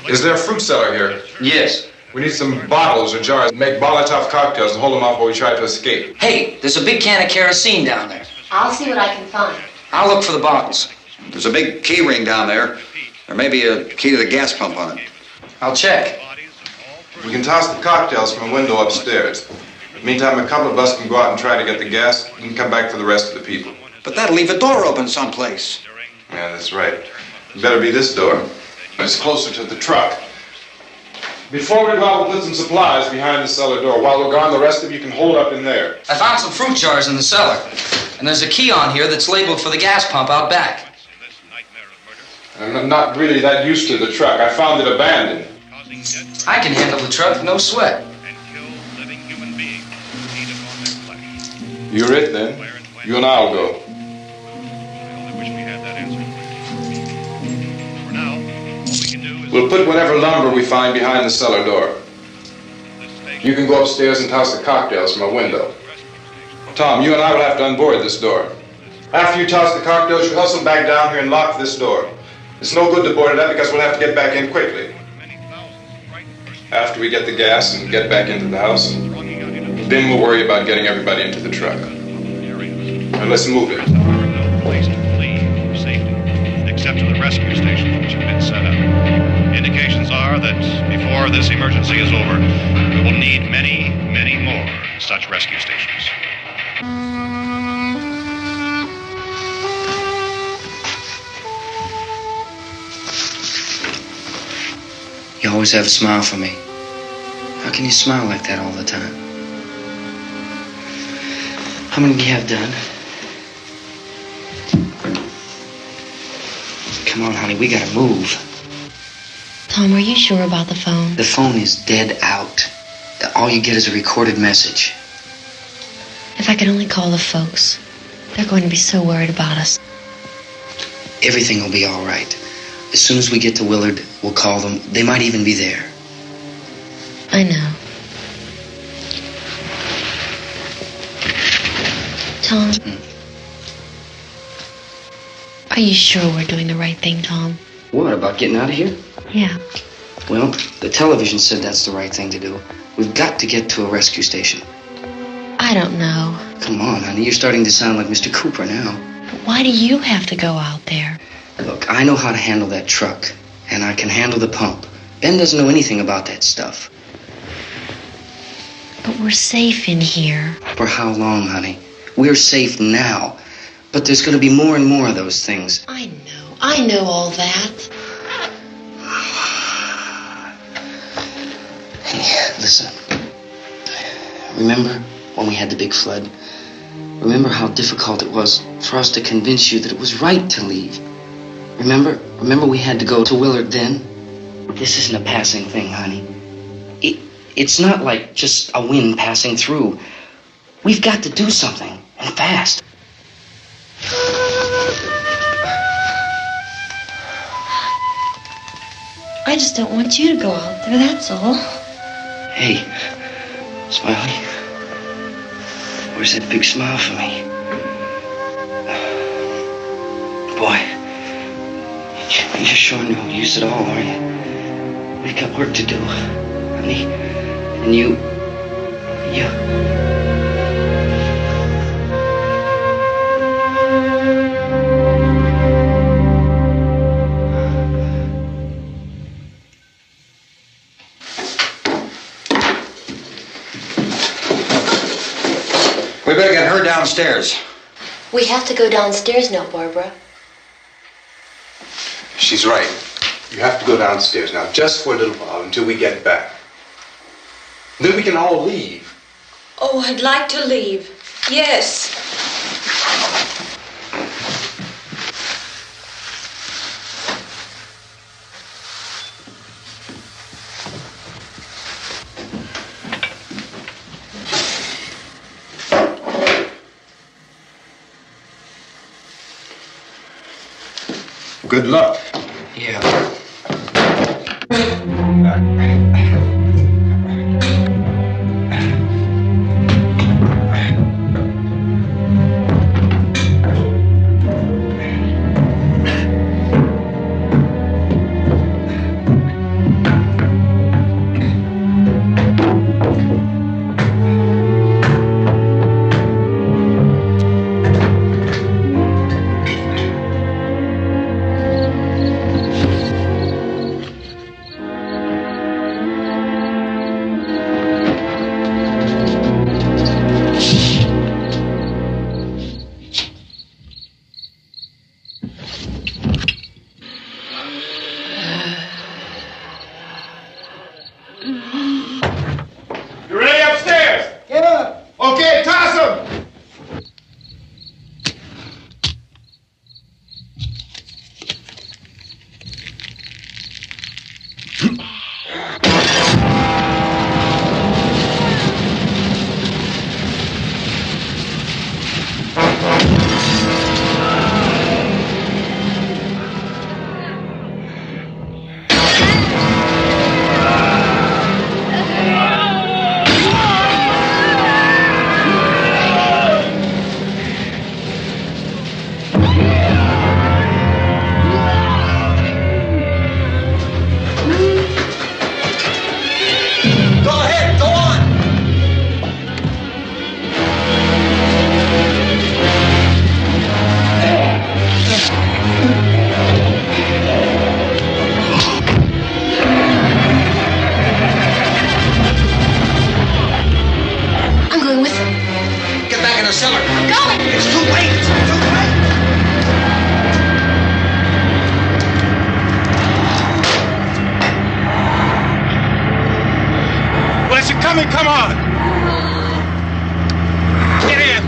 Is there a fruit cellar here? Yes. We need some bottles or jars to make Molotov cocktails and hold them off while we try to escape. Hey, there's a big can of kerosene down there. I'll see what I can find. I'll look for the bottles. There's a big key ring down there. There may be a key to the gas pump on it. I'll check. We can toss the cocktails from a window upstairs. Meantime, a couple of us can go out and try to get the gas and come back for the rest of the people. But that'll leave a door open someplace. Yeah, that's right. It better be this door. It's closer to the truck. Before we go out, we'll put some supplies behind the cellar door. While we're gone, the rest of you can hold up in there. I found some fruit jars in the cellar. And there's a key on here that's labeled for the gas pump out back. I'm not really that used to the truck. I found it abandoned. I can handle the truck, no sweat. You're it, then. You and I'll go. We'll put whatever lumber we find behind the cellar door. You can go upstairs and toss the cocktails from a window. Tom, you and I will have to unboard this door. After you toss the cocktails, you hustle back down here and lock this door. It's no good to board it up because we'll have to get back in quickly. After we get the gas and get back into the house, then we'll worry about getting everybody into the truck. Now let's move it. No place to flee for safety, except to the rescue stations which have been set up. Indications are that before this emergency is over, we will need many, many more such rescue stations. You always have a smile for me. How can you smile like that all the time? How many do you have done? Come on, honey, we gotta move. Tom, are you sure about the phone? The phone is dead out. all you get is a recorded message. If I could only call the folks. They're going to be so worried about us. Everything will be all right. As soon as we get to Willard, we'll call them. They might even be there. I know. Tom, are you sure we're doing the right thing, Tom? What, about getting out of here? Yeah. Well, the television said that's the right thing to do. We've got to get to a rescue station. I don't know. Come on, honey. You're starting to sound like Mr. Cooper now. But why do you have to go out there? Look, I know how to handle that truck, and I can handle the pump. Ben doesn't know anything about that stuff. But we're safe in here. For how long, honey? We're safe now. But there's going to be more and more of those things. I know all that. Hey, listen. Remember when we had the big flood? Remember how difficult it was for us to convince you that it was right to leave? Remember we had to go to Willard then? This isn't a passing thing, honey. It's not like just a wind passing through. We've got to do something, and fast. I just don't want you to go out there, that's all. Hey, Smiley. Where's that big smile for me? Boy, you're sure no use at all, are you? We've got work to do, honey. And you... We better get her downstairs. We have to go downstairs now, Barbara. She's right. You have to go downstairs now, just for a little while, until we get back. Then we can all leave. Oh, I'd like to leave. Yes. Good luck. Yeah. You ready upstairs? Yeah. Okay, toss 'em. I'm going with them. Get back in the cellar. I'm going. It's too late. It's too late. Well, as you're coming, come on. Get in.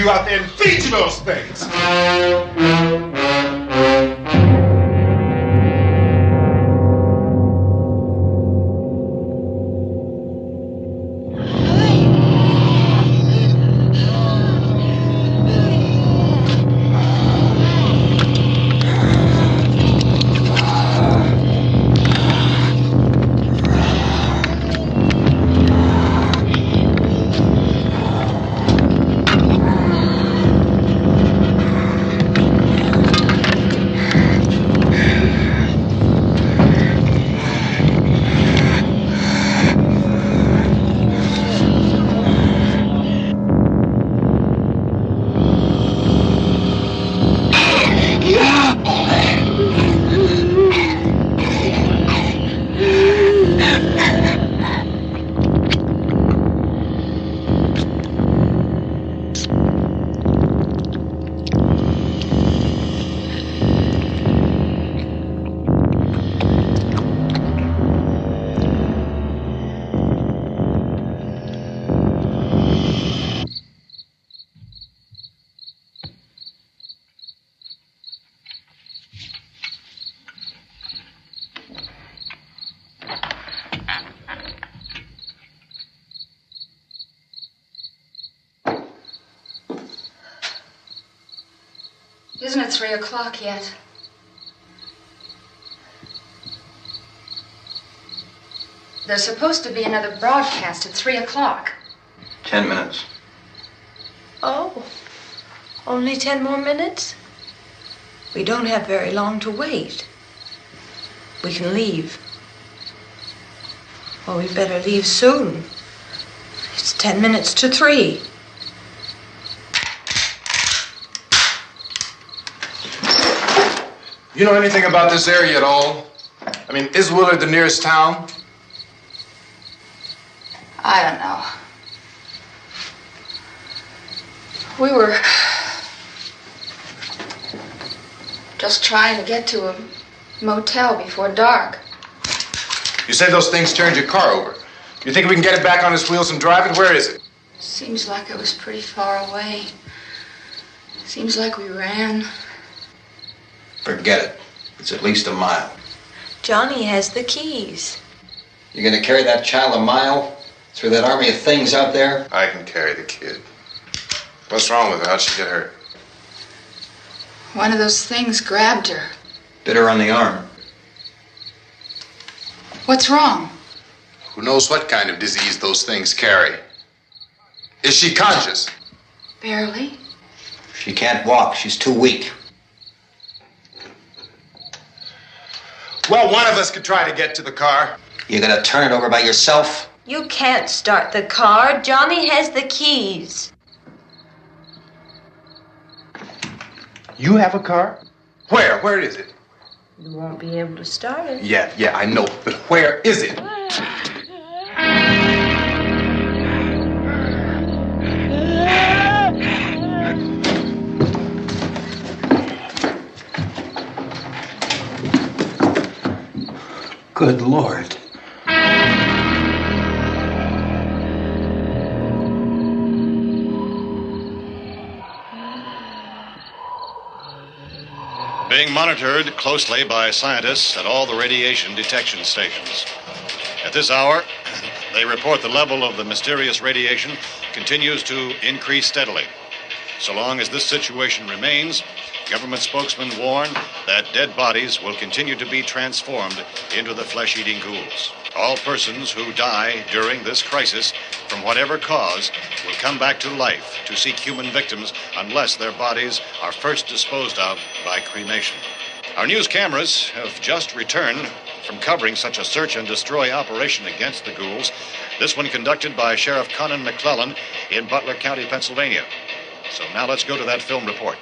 you out there and feed you those things. Isn't it 3 o'clock yet? There's supposed to be another broadcast at 3 o'clock. 10 minutes. Oh, only 10 more minutes? We don't have very long to wait. We can leave. Well, we better leave soon. It's 10 minutes to 3. You know anything about this area at all? I mean, is Willard the nearest town? I don't know. We were just trying to get to a motel before dark. You say those things turned your car over. You think we can get it back on its wheels and drive it? Where is it? Seems like it was pretty far away. Seems like we ran. Forget it. It's at least a mile. Johnny has the keys. You're gonna carry that child a mile through that army of things out there? I can carry the kid. What's wrong with her? How'd she get hurt? One of those things grabbed her. Bit her on the arm. What's wrong? Who knows what kind of disease those things carry? Is she conscious? Barely. She can't walk. She's too weak. Well, one of us could try to get to the car. You gonna turn it over by yourself? You can't start the car. Johnny has the keys. You have a car? Where? Where is it? You won't be able to start it. Yeah, I know. But where is it? Good Lord. Being monitored closely by scientists at all the radiation detection stations. At this hour, they report the level of the mysterious radiation continues to increase steadily. So long as this situation remains, government spokesmen warn that dead bodies will continue to be transformed into the flesh-eating ghouls. All persons who die during this crisis, from whatever cause, will come back to life to seek human victims unless their bodies are first disposed of by cremation. Our news cameras have just returned from covering such a search and destroy operation against the ghouls, this one conducted by Sheriff Conan McClellan in Butler County, Pennsylvania. So now let's go to that film report.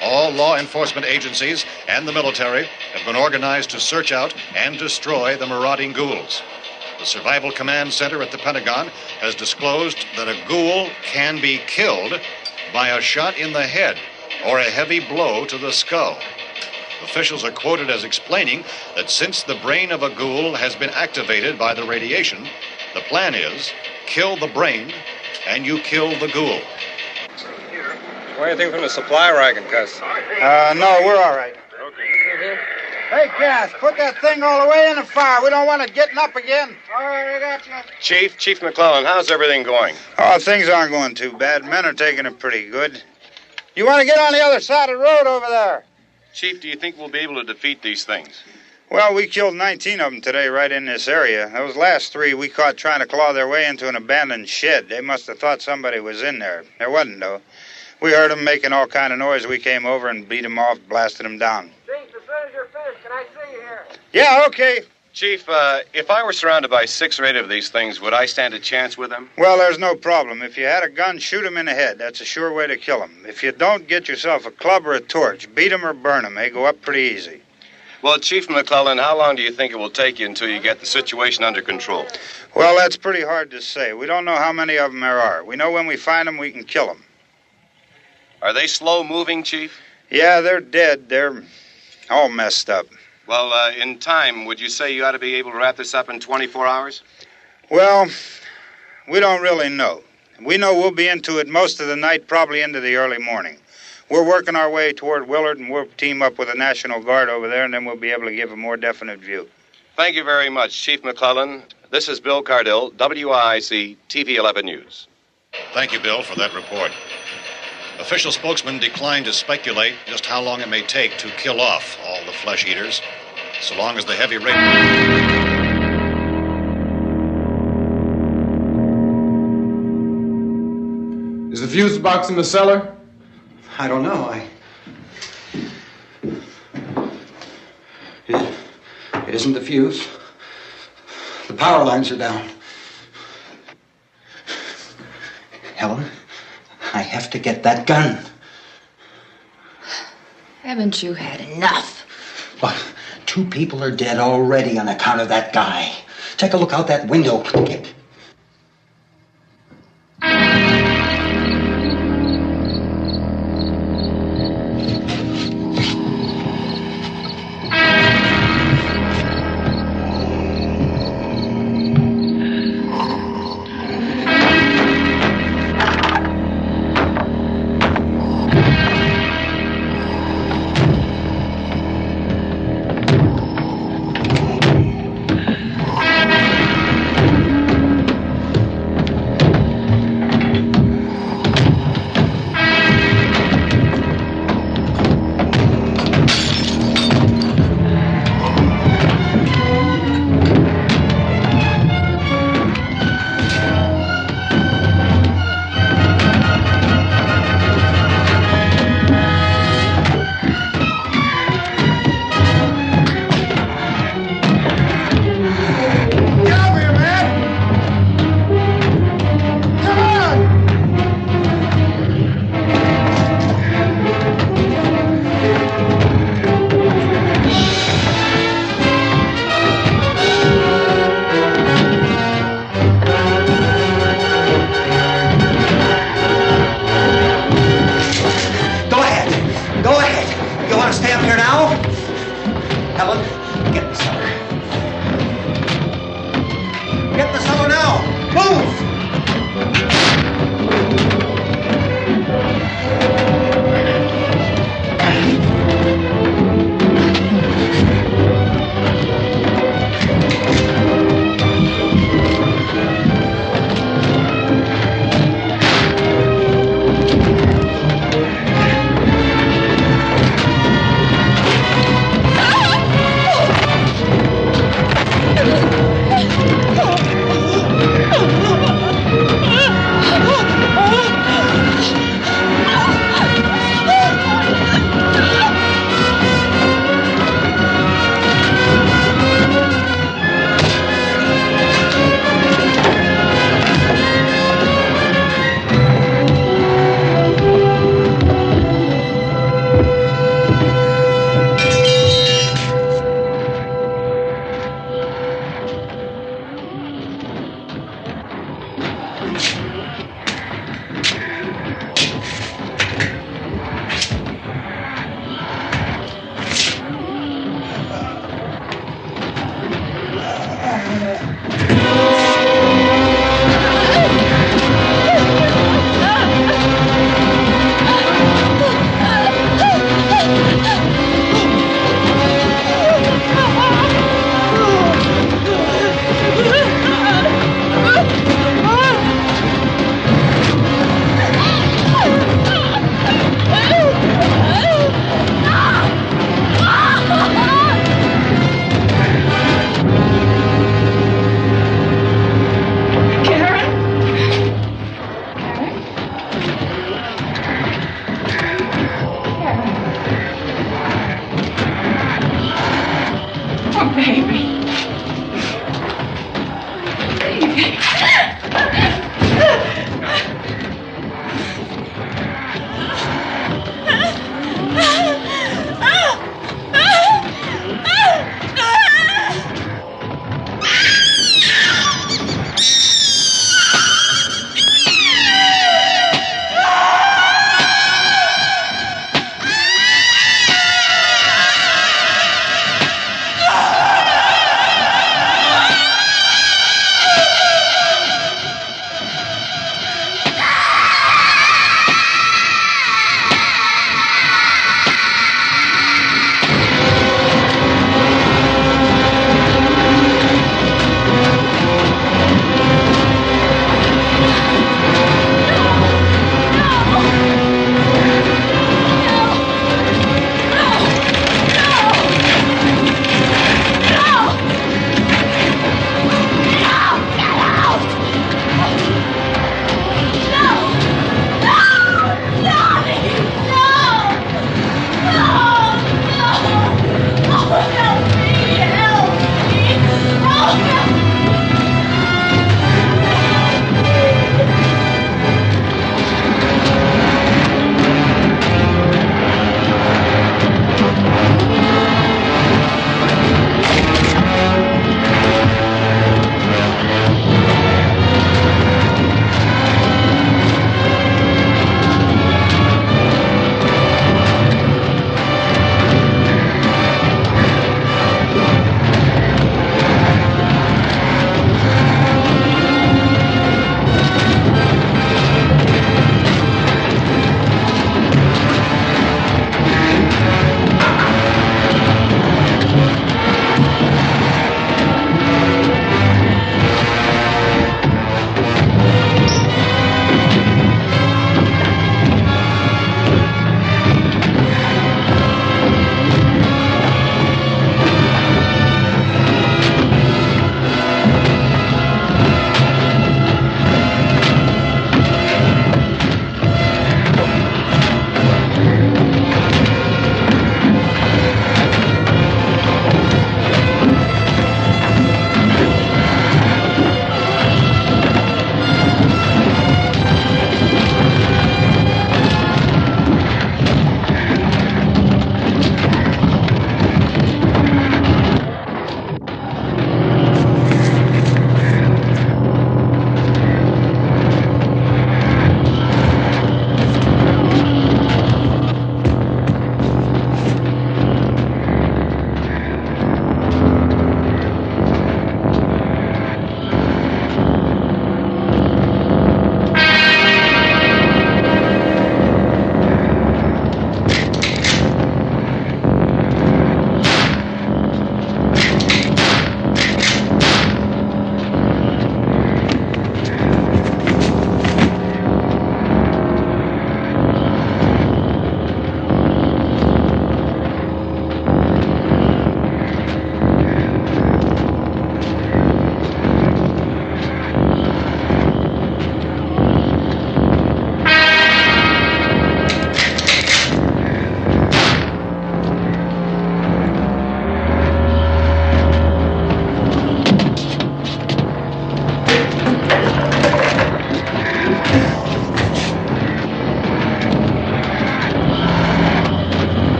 All law enforcement agencies and the military have been organized to search out and destroy the marauding ghouls. The Survival Command Center at the Pentagon has disclosed that a ghoul can be killed by a shot in the head or a heavy blow to the skull. Officials are quoted as explaining that since the brain of a ghoul has been activated by the radiation, the plan is kill the brain and you kill the ghoul. Want anything from the supply wagon, Cuss? No, we're all right. Okay. Hey, Cass, put that thing all the way in the fire. We don't want it getting up again. All right, I got you. Chief McClellan, how's everything going? Oh, things aren't going too bad. Men are taking it pretty good. You want to get on the other side of the road over there? Chief, do you think we'll be able to defeat these things? Well, we killed 19 of them today right in this area. Those last 3 we caught trying to claw their way into an abandoned shed. They must have thought somebody was in there. There wasn't, though. We heard them making all kind of noise. We came over and beat them off, blasted them down. Chief, as soon as you're finished, can I see you here? Yeah, okay. Chief, if I were surrounded by 6 or 8 of these things, would I stand a chance with them? Well, there's no problem. If you had a gun, shoot them in the head. That's a sure way to kill them. If you don't, get yourself a club or a torch. Beat them or burn them. They go up pretty easy. Well, Chief McClellan, how long do you think it will take you until you get the situation under control? Well, that's pretty hard to say. We don't know how many of them there are. We know when we find them, we can kill them. Are they slow-moving, Chief? Yeah, they're dead. They're all messed up. Well, in time, would you say you ought to be able to wrap this up in 24 hours? Well, we don't really know. We know we'll be into it most of the night, probably into the early morning. We're working our way toward Willard, and we'll team up with the National Guard over there, and then we'll be able to give a more definite view. Thank you very much, Chief McClellan. This is Bill Cardill, WIC TV 11 News. Thank you, Bill, for that report. Official spokesman declined to speculate just how long it may take to kill off all the flesh eaters, so long as the heavy rain... Is the fuse box in the cellar? I don't know. It isn't the fuse. The power lines are down. Helen, I have to get that gun. Haven't you had enough? But 2 people are dead already on account of that guy. Take a look out that window. Get...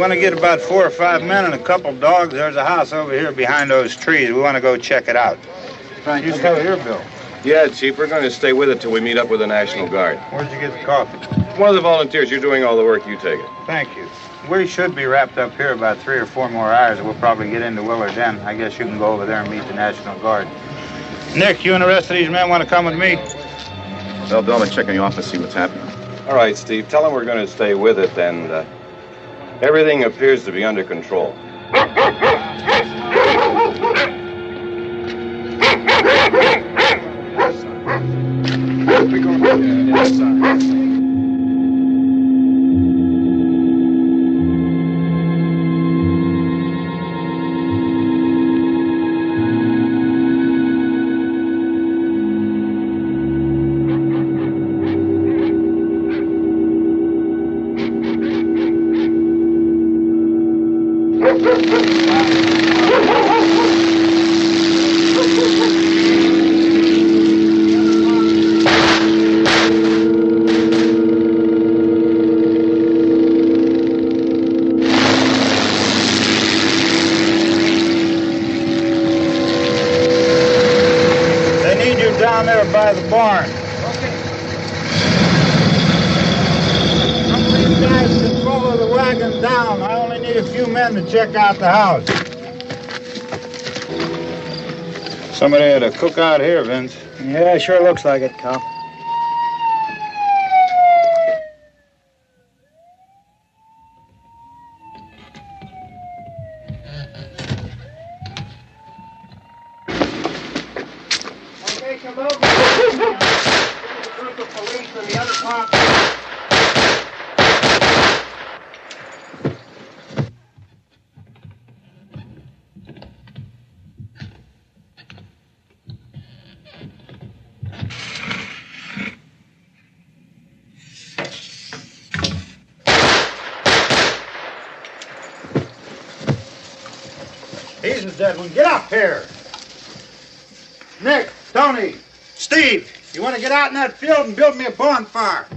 want to get about 4 or 5 men and a couple dogs. There's a house over here behind those trees. We want to go check it out. Right. You stay here, Bill. Yeah, Chief, we're going to stay with it till we meet up with the National Guard. Where'd you get the coffee? One of the volunteers. You're doing all the work. You take it. Thank you. We should be wrapped up here about 3 or 4 more hours. We'll probably get into Willard then. I guess you can go over there and meet the National Guard. Nick, you and the rest of these men want to come with me? Well, Bill, check in the office, see what's happening. All right, Steve. Tell them we're going to stay with it, and everything appears to be under control. Down there by the barn. Some of these guys can follow the wagon down. I only need a few men to check out the house. Somebody had a cookout here, Vince. Yeah, sure looks like it, Cop. He's a dead one. Get up here. Nick, Tony, Steve, you want to get out in that field and build me a bonfire?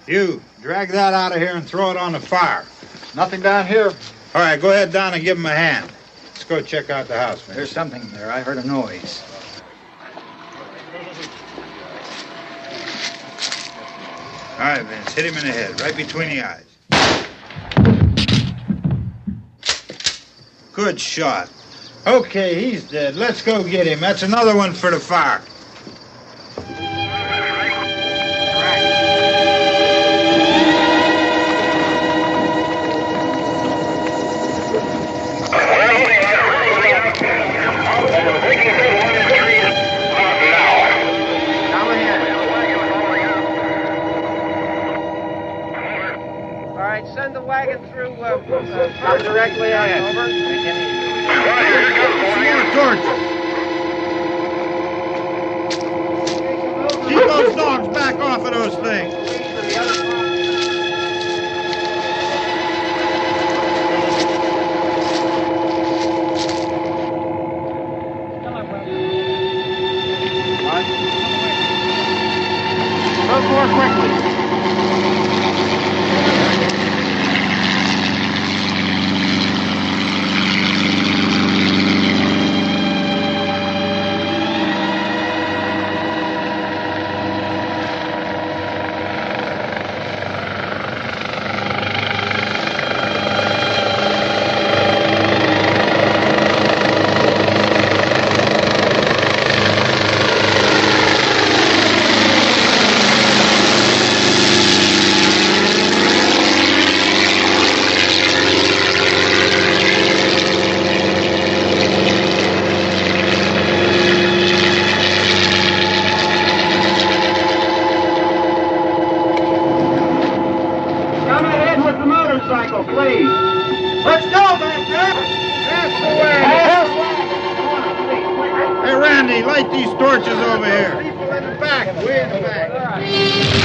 You, drag that out of here and throw it on the fire. Nothing down here. All right, go ahead down and give him a hand. Let's go check out the house, man. There's something there. I heard a noise. All right, Vince, hit him in the head, right between the eyes. Good shot. Okay, he's dead. Let's go get him. That's another one for the fire. Send the wagon through directly ahead. Over. More torches. Keep those dogs back off of those things. Move more quickly. Please. Let's go back there. That's the way. Hey, Randy, light these torches over here. People in the back, way in the back.